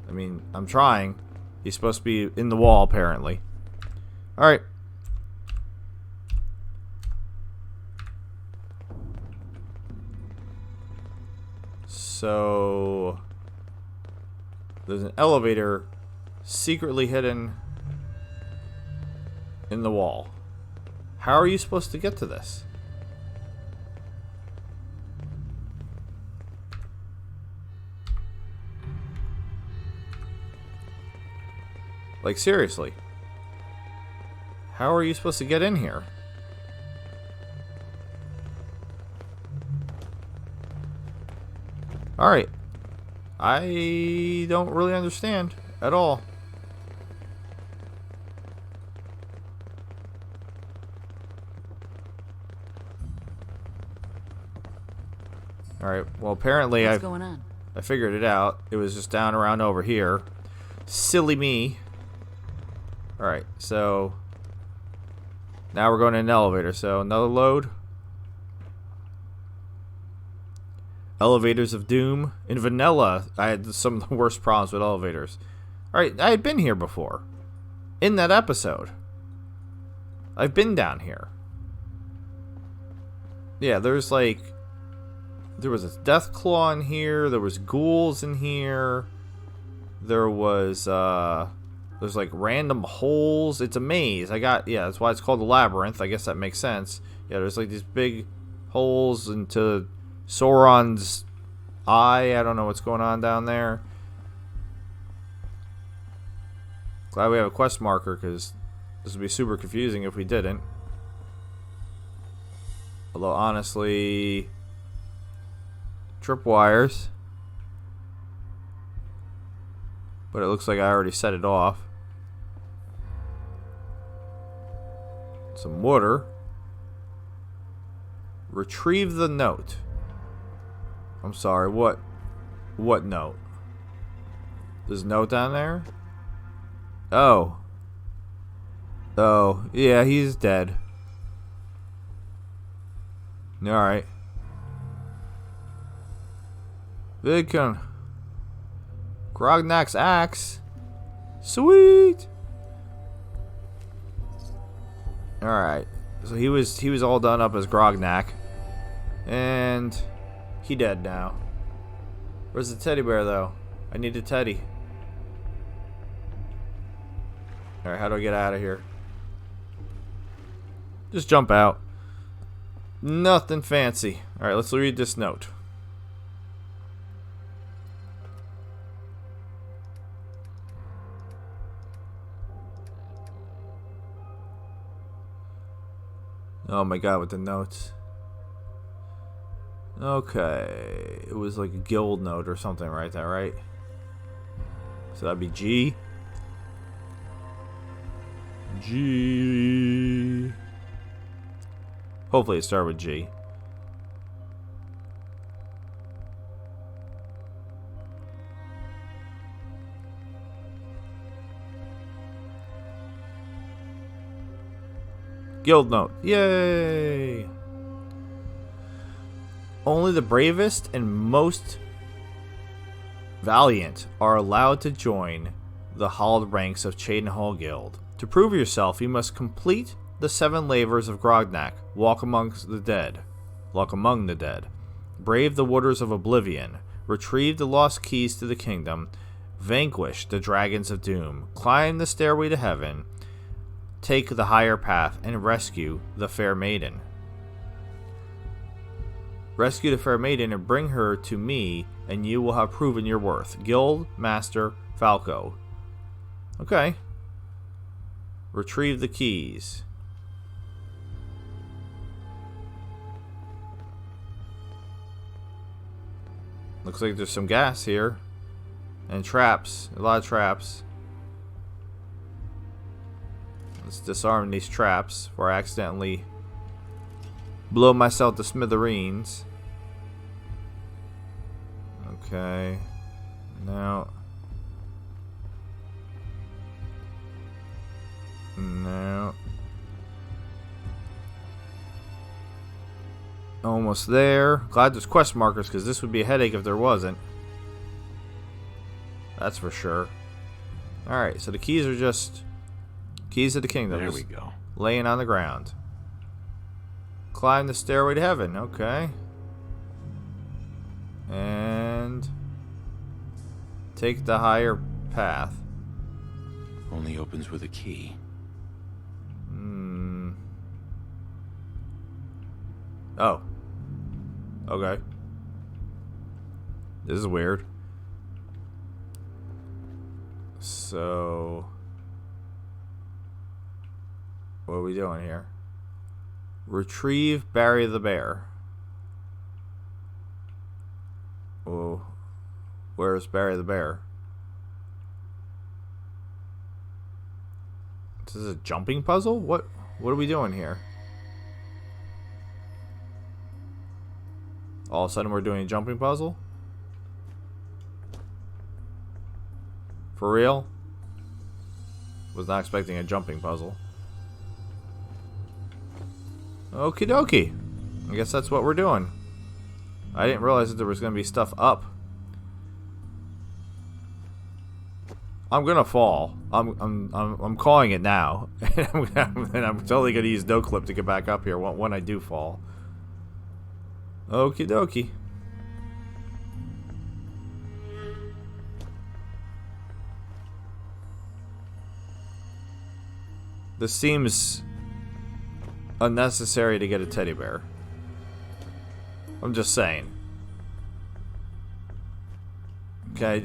I mean, I'm trying. He's supposed to be in the wall, apparently. Alright. So... there's an elevator secretly hidden in the wall. How are you supposed to get to this? Like, seriously. How are you supposed to get in here? Alright. I don't really understand at all. Alright, well apparently What's going on? I figured it out. It was just down around over here. Silly me. Alright, so now we're going in an elevator, so another load. Elevators of Doom. In vanilla, I had some of the worst problems with elevators. Alright, I had been here before. In that episode. I've been down here. Yeah, there's like... there was a death claw in here. There was ghouls in here. There was, there's like random holes. It's a maze. Yeah, that's why it's called a labyrinth. I guess that makes sense. Yeah, there's like these big holes into Sauron's eye. I don't know what's going on down there. Glad we have a quest marker, because this would be super confusing if we didn't. Although, honestly... tripwires. But it looks like I already set it off. Some water. Retrieve the note. I'm sorry, what note? There's a note down there? Oh. Oh, yeah, he's dead. Alright. Vidkun. Grognak's axe. Sweet. Alright. So he was all done up as Grognak. And he dead now. Where's the teddy bear though? I need a teddy. Alright, how do I get out of here? Just jump out. Nothing fancy. Alright, let's read this note. Oh my god, with the notes. Okay. It was like a guild note or something, right? That right? So that'd be G. G. Hopefully it started with G. Guild note. Yay! Only the bravest and most valiant are allowed to join the hallowed ranks of Cheydinhal Guild. To prove yourself, you must complete the 7 labors of Grognak. Walk amongst the dead. Walk among the dead. Brave the waters of oblivion. Retrieve the lost keys to the kingdom. Vanquish the dragons of doom. Climb the stairway to heaven. Take the higher path and rescue the fair maiden. Rescue the fair maiden and bring her to me, and you will have proven your worth. Guild Master Falco. Okay. Retrieve the keys. Looks like there's some gas here. And traps. A lot of traps. Let's disarm these traps before I accidentally blow myself to smithereens. Okay. Now. No. Almost there. Glad there's quest markers, because this would be a headache if there wasn't. That's for sure. Alright, so the keys are just keys to the kingdom. There we go. Laying on the ground. Climb the stairway to heaven. Okay. And take the higher path. Only opens with a key. Oh. Okay. This is weird. So, what are we doing here? Retrieve Barry the Bear. Oh, where's Barry the Bear? This is a jumping puzzle? What are we doing here? All of a sudden we're doing a jumping puzzle? For real? Was not expecting a jumping puzzle. Okie dokie. I guess that's what we're doing. I didn't realize that there was going to be stuff up. I'm gonna fall. I'm calling it now, and I'm totally gonna use no clip to get back up here when I do fall. Okie dokie. This seems unnecessary to get a teddy bear. I'm just saying. Okay,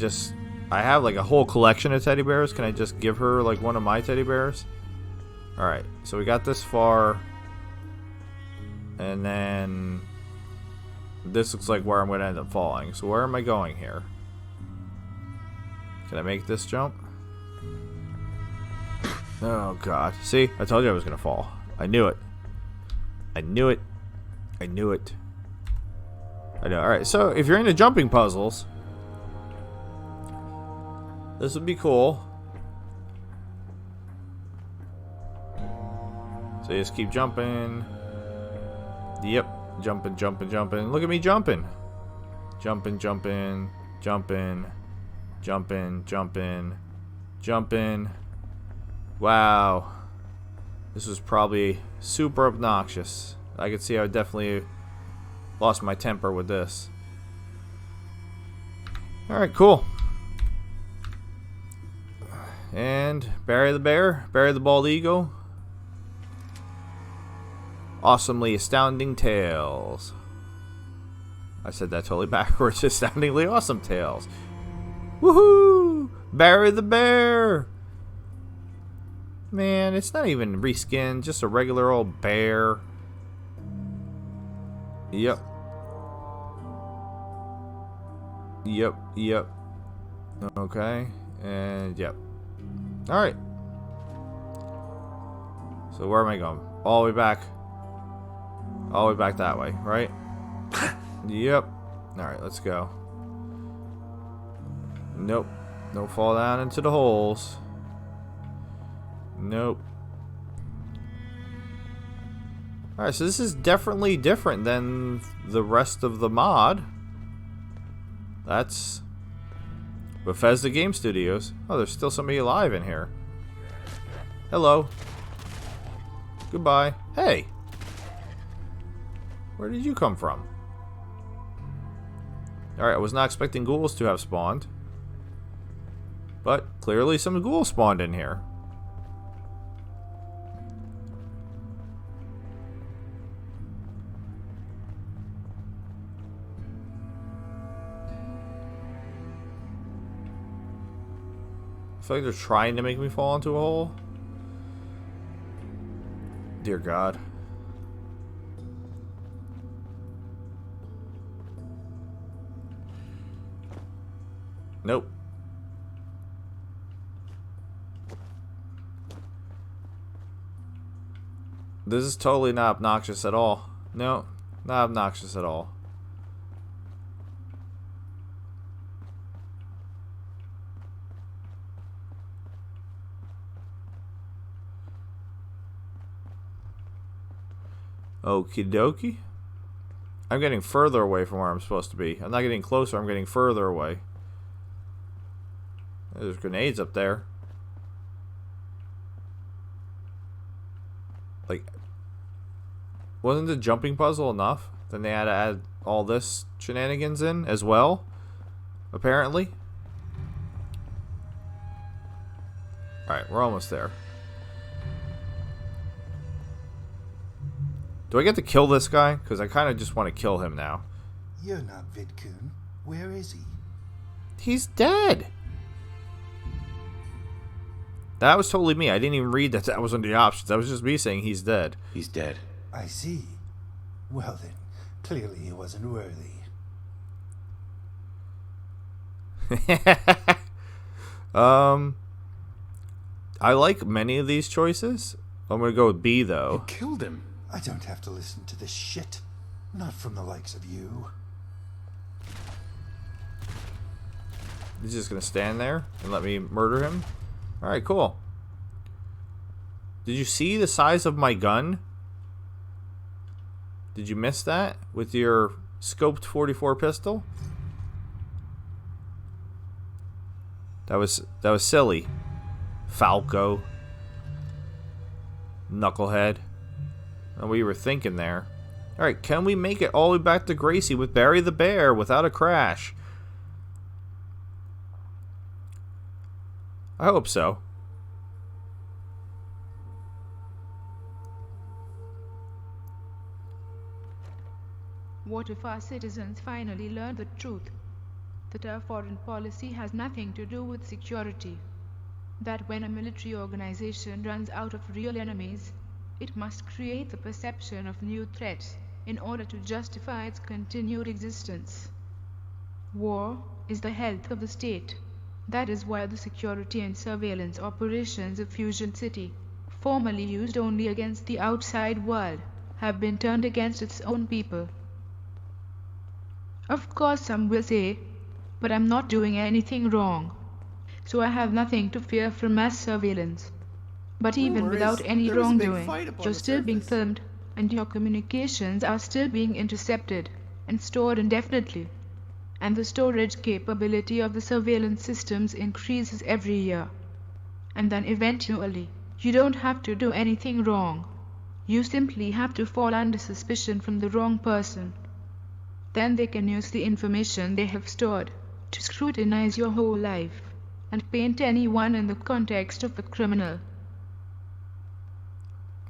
I have like a whole collection of teddy bears. Can I just give her like one of my teddy bears? Alright, so we got this far. And then this looks like where I'm going to end up falling. So where am I going here? Can I make this jump? Oh god. See? I told you I was going to fall. I knew it. I knew it. I knew it. I know. Alright, so if you're into jumping puzzles, this would be cool. So you just keep jumping. Yep. Jumping, jumping, jumping. Look at me jumping. Jumping, jumping, jumping, jumping, jumping, jumping. Wow. This was probably super obnoxious. I could see I definitely lost my temper with this. Alright, cool. And Barry the Bear, Barry the Bald Eagle. Awesomely astounding tales. I said that totally backwards. Astoundingly awesome tales. Woohoo! Barry the bear! Man, it's not even reskinned, just a regular old bear. Yep. Yep. Okay. And yep. Alright. So where am I going? All the way back. All the way back that way, right? Yep. Alright, let's go. Nope. Don't fall down into the holes. Nope. Alright, so this is definitely different than the rest of the mod. That's Bethesda Game Studios. Oh, there's still somebody alive in here. Hello. Goodbye. Hey. Where did you come from? Alright, I was not expecting ghouls to have spawned. But clearly some ghouls spawned in here. I feel like they're trying to make me fall into a hole. Dear God. Nope. This is totally not obnoxious at all. No, not obnoxious at all. Okie dokie. I'm getting further away from where I'm supposed to be. I'm not getting closer, I'm getting further away. There's grenades up there. Like, wasn't the jumping puzzle enough? Then they had to add all this shenanigans in as well, apparently. Alright, we're almost there. Do I get to kill this guy? Because I kind of just want to kill him now. You're not Vidkun. Where is he? He's dead. That was totally me. I didn't even read that was one of the options. That was just me saying he's dead. He's dead. I see. Well then, clearly he wasn't worthy. I like many of these choices. I'm going to go with B, though. You killed him. I don't have to listen to this shit. Not from the likes of you. He's just going to stand there and let me murder him? Alright, cool. Did you see the size of my gun? Did you miss that with your scoped 44 pistol? That was silly. Falco. Knucklehead. I don't know what you were thinking there. Alright, can we make it all the way back to Gracie with Barry the Bear without a crash? I hope so. What if our citizens finally learn the truth? That our foreign policy has nothing to do with security. That when a military organization runs out of real enemies, it must create the perception of new threats in order to justify its continued existence. War is the health of the state. That is why the security and surveillance operations of Fusion City, formerly used only against the outside world, have been turned against its own people. Of course some will say, but I'm not doing anything wrong, so I have nothing to fear from mass surveillance. But even without any wrongdoing, you're still being filmed, and your communications are still being intercepted and stored indefinitely. And the storage capability of the surveillance systems increases every year. And then eventually, you don't have to do anything wrong. You simply have to fall under suspicion from the wrong person. Then they can use the information they have stored to scrutinize your whole life and paint anyone in the context of a criminal.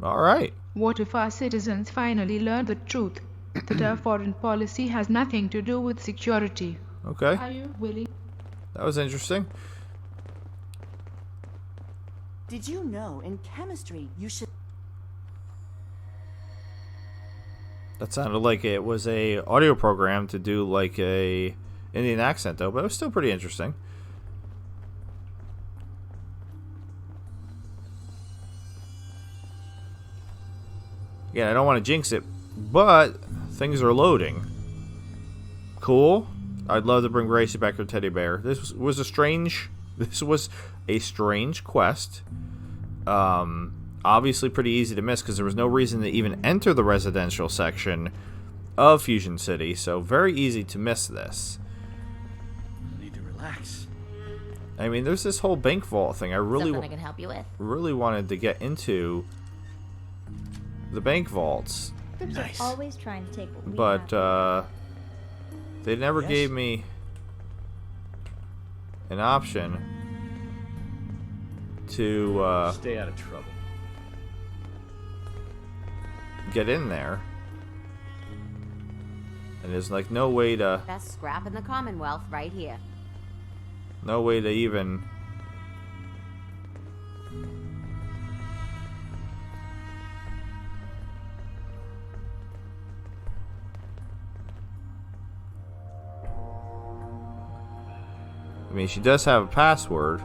Alright. What if our citizens finally learn the truth, that our foreign policy has nothing to do with security? Okay. Are you willing? That was interesting. Did you know in chemistry you should... That sounded like it was a audio program to do like a Indian accent though, but it was still pretty interesting. Yeah, I don't want to jinx it, but things are loading. Cool. I'd love to bring Gracie back her teddy bear. This was a strange quest. Obviously pretty easy to miss because there was no reason to even enter the residential section of Fusion City, so very easy to miss this. I need to relax. I mean, there's this whole bank vault thing. I Something I can help you with. really wanted to get into the bank vaults. Nice. Always trying to take what we But have. they never Yes? gave me an option to Stay out of trouble. get in there. And there's like no way to Best scrap in the Commonwealth right here. even I mean, she does have a password.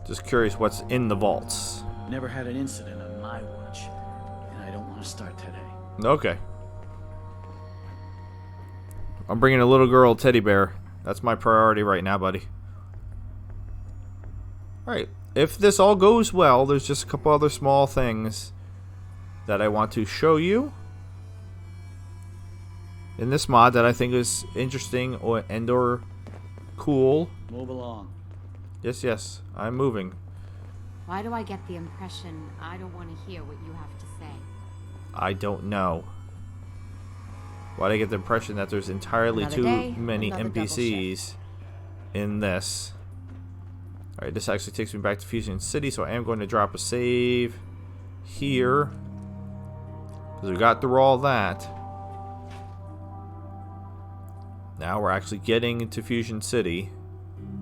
Just curious what's in the vaults. Never had an incident on my watch, and I don't want to start today. Okay. I'm bringing a little girl teddy bear. That's my priority right now, buddy. Alright. If this all goes well, there's just a couple other small things that I want to show you in this mod that I think is interesting or cool. Move along. Yes, I'm moving. Why do I get the impression I don't want to hear what you have to say? I don't know. Why do I get the impression that there's entirely Another too day, many another double NPCs in this? Alright, this actually takes me back to Fusion City, so I am going to drop a save here. Because we got through all that. Now we're actually getting into Fusion City.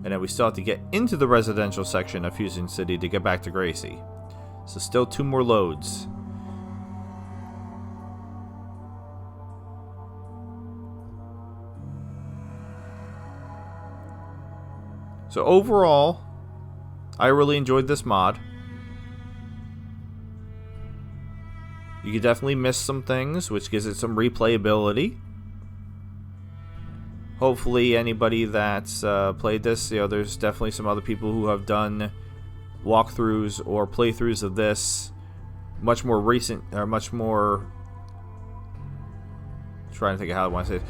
And then we still have to get into the residential section of Fusion City to get back to Gracie. So still 2 more loads. So overall, I really enjoyed this mod. You could definitely miss some things, which gives it some replayability. Hopefully anybody that's played this, there's definitely some other people who have done walkthroughs or playthroughs of this much more recent, or much more, trying to think of how I want to say it,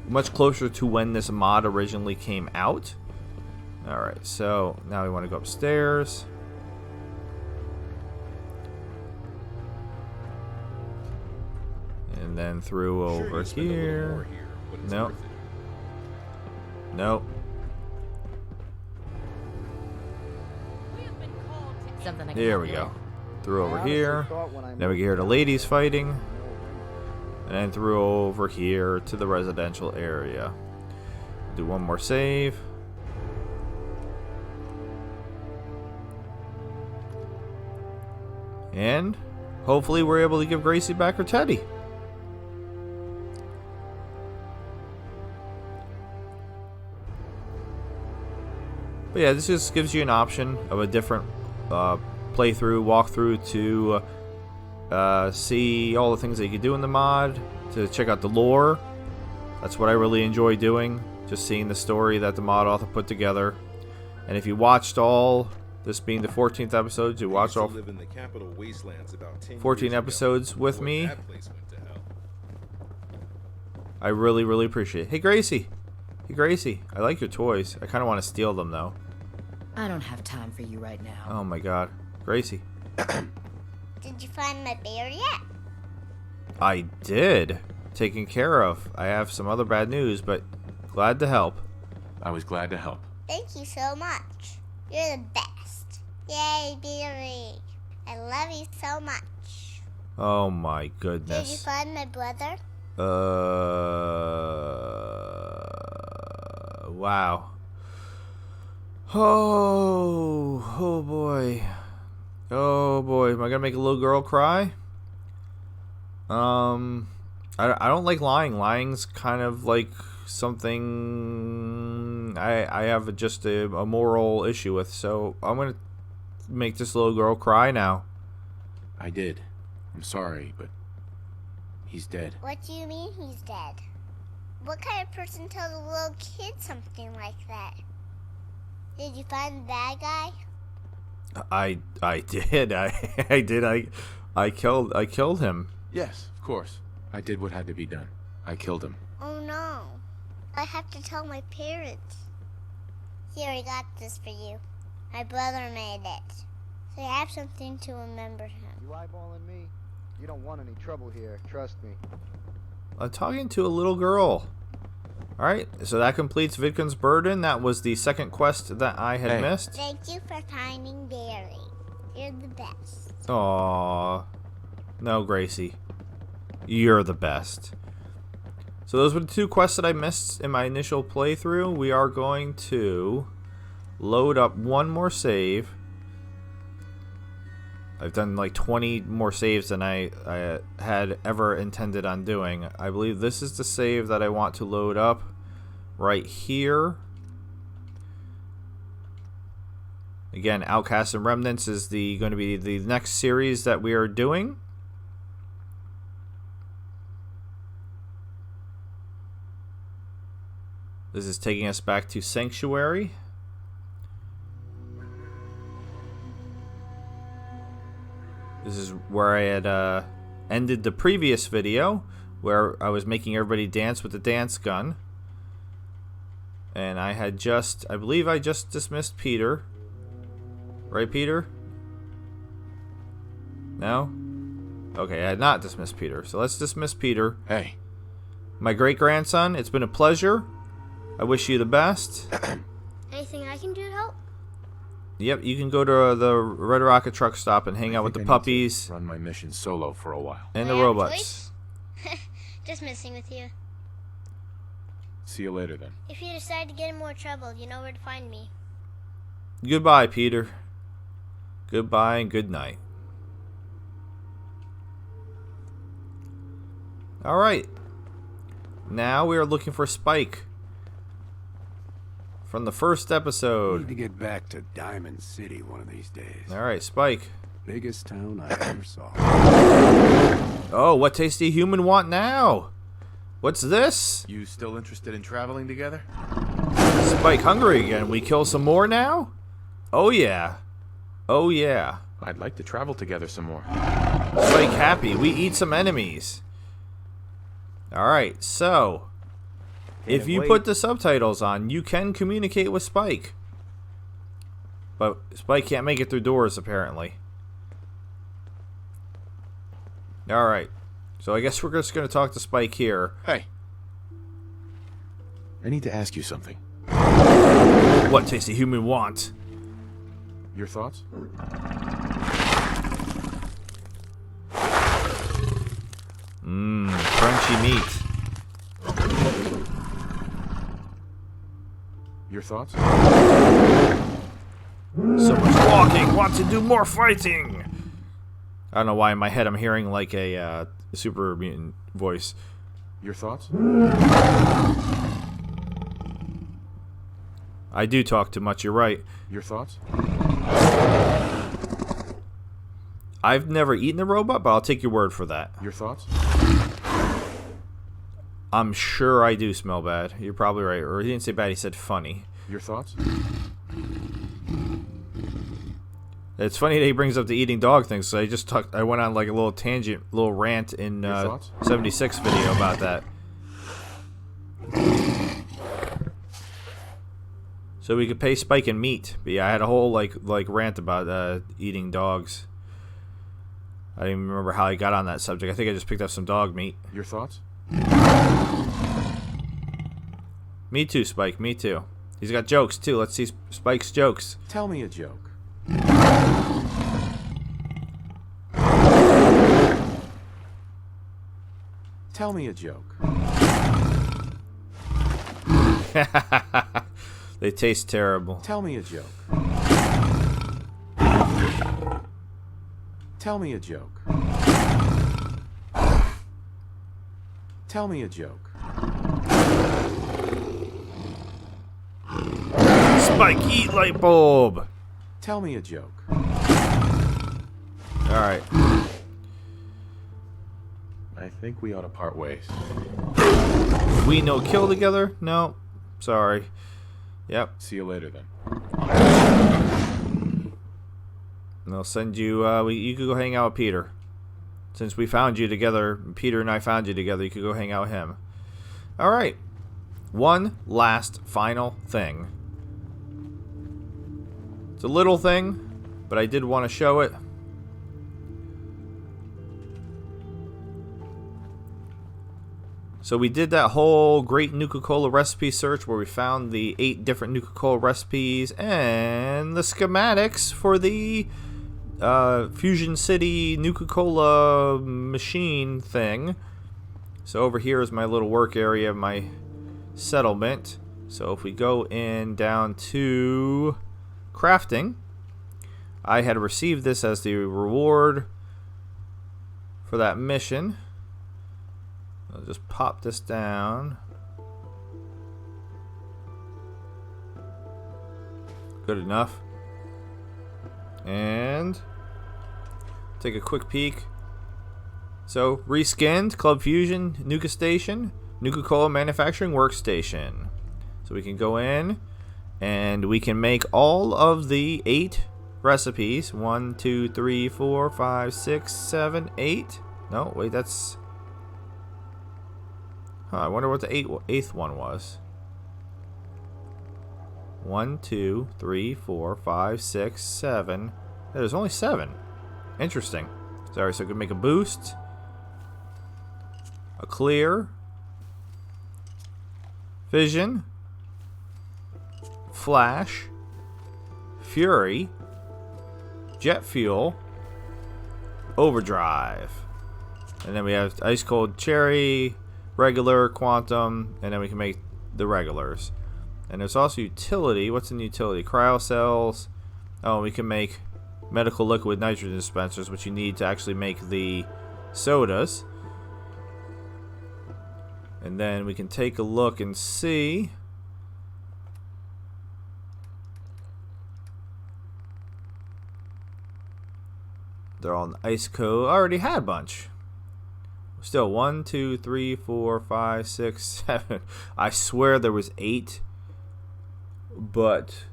much closer to when this mod originally came out. Alright, so now we want to go upstairs. And then through over here. Nope. Nope. Something I can There help we you go. with. Through over here. Then we can hear the ladies fighting. And then through over here to the residential area. Do one more save. And hopefully we're able to give Gracie back her teddy. But yeah, this just gives you an option of a different playthrough, walkthrough to see all the things that you can do in the mod, to check out the lore. That's what I really enjoy doing, just seeing the story that the mod author put together. And if you watched all, this being the 14th episode, you watched all 14 episodes with me, I really, really appreciate it. Hey, Gracie. Hey, Gracie. I like your toys. I kind of want to steal them, though. I don't have time for you right now. Oh, my God. Gracie. Did you find my bear yet? I did. Taken care of. I have some other bad news, but glad to help. I was glad to help. Thank you so much. You're the best. Yay, Barry. I love you so much. Oh my Did you goodness. find my brother? Wow. Oh boy. Oh boy. Am I gonna make a little girl cry? I don't like lying. Lying's kind of like something I have just a moral issue with. So I'm gonna make this little girl cry now. I did. I'm sorry, but he's dead. What do you mean he's dead? What kind of person tells a little kid something like that? Did you find the bad guy? I did. I did. I killed him. Yes, of course. I did what had to be done. I killed him. Oh no. I have to tell my parents. Here, I got this for you. My brother made it. So you have something to remember him. You eyeballing me? You don't want any trouble here, trust me. I'm talking to a little girl. Alright, so that completes Vidkun's Burden. That was the second quest that I had missed. Thank you for finding Barry. You're the best. Aww. No, Gracie. You're the best. So those were the two quests that I missed in my initial playthrough. We are going to load up one more save. I've done like 20 more saves than I had ever intended on doing. I believe this is the save that I want to load up right here. Again, Outcasts and Remnants is going to be the next series that we are doing. This is taking us back to Sanctuary. This is where I had ended the previous video, where I was making everybody dance with the dance gun. And I had I believe I just dismissed Peter. Right, Peter? No? Okay, I had not dismissed Peter. So let's dismiss Peter. Hey. My great-grandson, it's been a pleasure. I wish you the best. Anything I can do to help? Yep, you can go to the Red Rocket truck stop and hang out with the puppies. Run my mission solo for a while. And the robots. Just messing with you. See you later then. If you decide to get in more trouble, you know where to find me. Goodbye, Peter. Goodbye and good night. Alright. Now we are looking for Spike. From the first episode. Need to get back to Diamond City one of these days. Alright, Spike. Biggest town I ever saw. Oh, what tasty human want now? What's this? You still interested in traveling together? Spike hungry again. We kill some more now? Oh yeah. Oh yeah. I'd like to travel together some more. Spike happy. We eat some enemies. Alright, so if you put the subtitles on, you can communicate with Spike. But Spike can't make it through doors, apparently. Alright. So I guess we're just going to talk to Spike here. Hey. I need to ask you something. What tasty human want? Your thoughts? Mmm, crunchy meat. Your thoughts? So much walking, want to do more fighting. I don't know why in my head I'm hearing like a super mutant voice. Your thoughts? I do talk too much, you're right. Your thoughts? I've never eaten a robot, but I'll take your word for that. Your thoughts? I'm sure I do smell bad. You're probably right. Or he didn't say bad, he said funny. Your thoughts? It's funny that he brings up the eating dog thing, so I went on like a little tangent, little rant in 76 video about that. So we could pay Spike in meat. But yeah, I had a whole like rant about eating dogs. I don't even remember how I got on that subject. I think I just picked up some dog meat. Your thoughts? Me too, Spike. Me too. He's got jokes too. Let's see Spike's jokes. Tell me a joke. Tell me a joke. They taste terrible. Tell me a joke. Tell me a joke. Tell me a joke. Spike, eat light bulb. Tell me a joke. Alright. I think we ought to part ways. We no kill together? No. Sorry. Yep. See you later then. And I'll send you, you could go hang out with Peter. Since we found you together, Peter and I found you together, you could go hang out with him. Alright. One last final thing. It's a little thing, but I did want to show it. So we did that whole great Nuka-Cola recipe search where we found the 8 different Nuka-Cola recipes and the schematics for the Fusion City Nuka-Cola machine thing. So over here is my little work area of my settlement. So if we go in down to crafting, I had received this as the reward for that mission. I'll just pop this down. Good enough. And take a quick peek. So, reskinned Club Fusion Nuka Station, Nuka-Cola Manufacturing Workstation. So we can go in and we can make all of the 8 recipes. 1, 2, 3, 4, 5, 6, 7, 8. No, wait, that's... Huh, I wonder what the 8th one was. 1, 2, 3, 4, 5, 6, 7. There's only 7. Interesting. Sorry, so I can make a boost, a clear, fission, flash, fury, jet fuel, overdrive. And then we have ice cold cherry, regular, quantum, and then we can make the regulars. And there's also utility. What's in utility? Cryo cells. Oh, we can make medical liquid nitrogen dispensers, which you need to actually make the sodas. And then we can take a look and see. They're all in the ice code. I already had a bunch. Still 1, 2, 3, 4, 5, 6, 7. I swear there was 8. But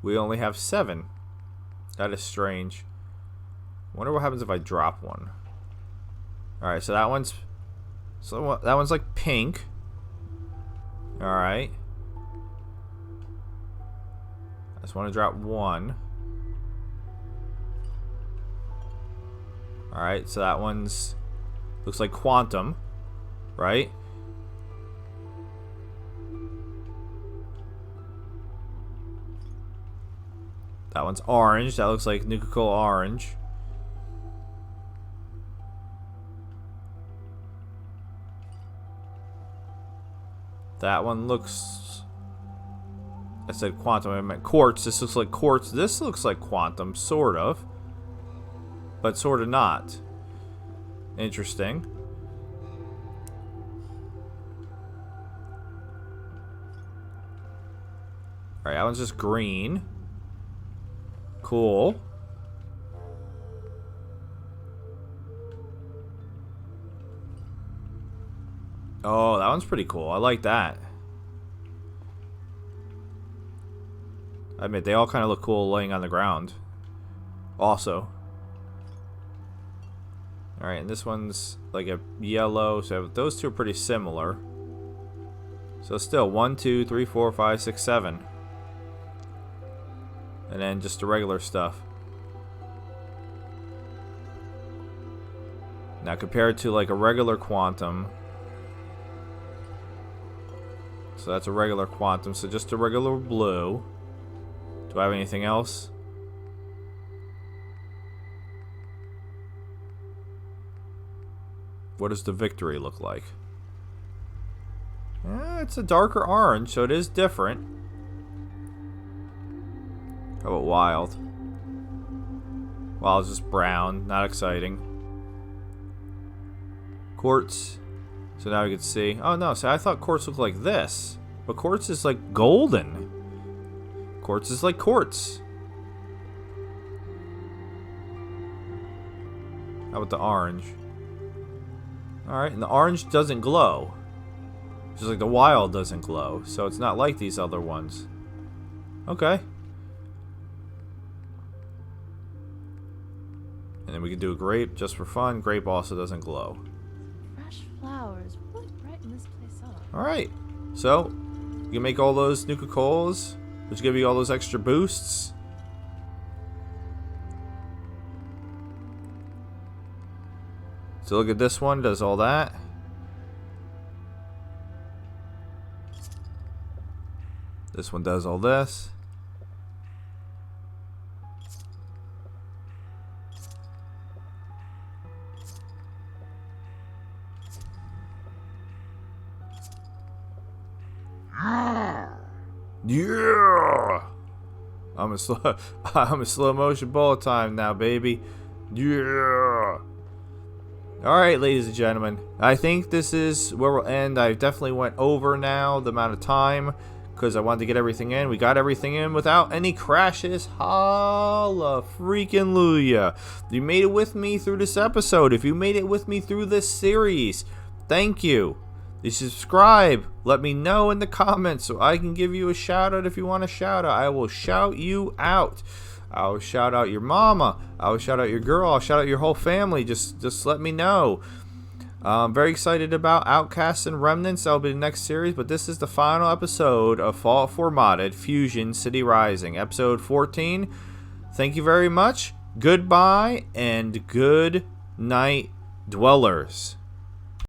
we only have 7. That is strange. Wonder what happens if I drop one. Alright, so that one's like pink. Alright. I just want to drop 1. Alright, so that one's looks like quantum, right? That one's orange. That looks like Nuka-Cola orange. That one looks... I said quantum. I meant quartz. This looks like quartz. This looks like quantum, sort of. But sort of not. Interesting. Alright, that one's just green. Cool. Oh, that one's pretty cool. I like that. I admit, they all kind of look cool laying on the ground. Also. Alright, and this one's like a yellow. So those two are pretty similar. So still 1, 2, 3, 4, 5, 6, 7. And then just the regular stuff. Now compared to like a regular quantum. So that's a regular quantum. So just a regular blue. Do I have anything else? What does the victory look like? It's a darker orange, so it is different. How about wild? Wild's just brown, not exciting. Quartz. So now we can see. Oh no, see, I thought quartz looked like this. But quartz is like golden. Quartz is like quartz. How about the orange? Alright, and the orange doesn't glow. Just like the wild doesn't glow. So it's not like these other ones. Okay. And then we can do a grape just for fun. Grape also doesn't glow. Fresh flowers really brighten this place up. Alright. So, you can make all those Nuka-Colas, which give you all those extra boosts. So look at this one, does all that. This one does all this. Yeah! I'm a slow motion bullet time now, baby. Yeah! Alright, ladies and gentlemen. I think this is where we'll end. I definitely went over now the amount of time because I wanted to get everything in. We got everything in without any crashes. Holla freaking Luya. You made it with me through this episode. If you made it with me through this series, thank you. You subscribe. Let me know in the comments so I can give you a shout out if you want a shout out. I will shout you out. I'll shout out your mama. I'll shout out your girl. I'll shout out your whole family. Just let me know. I'm very excited about Outcasts and Remnants. That'll be the next series, but this is the final episode of Fallout 4 Modded Fusion City Rising, episode 14. Thank you very much. Goodbye and good night, dwellers.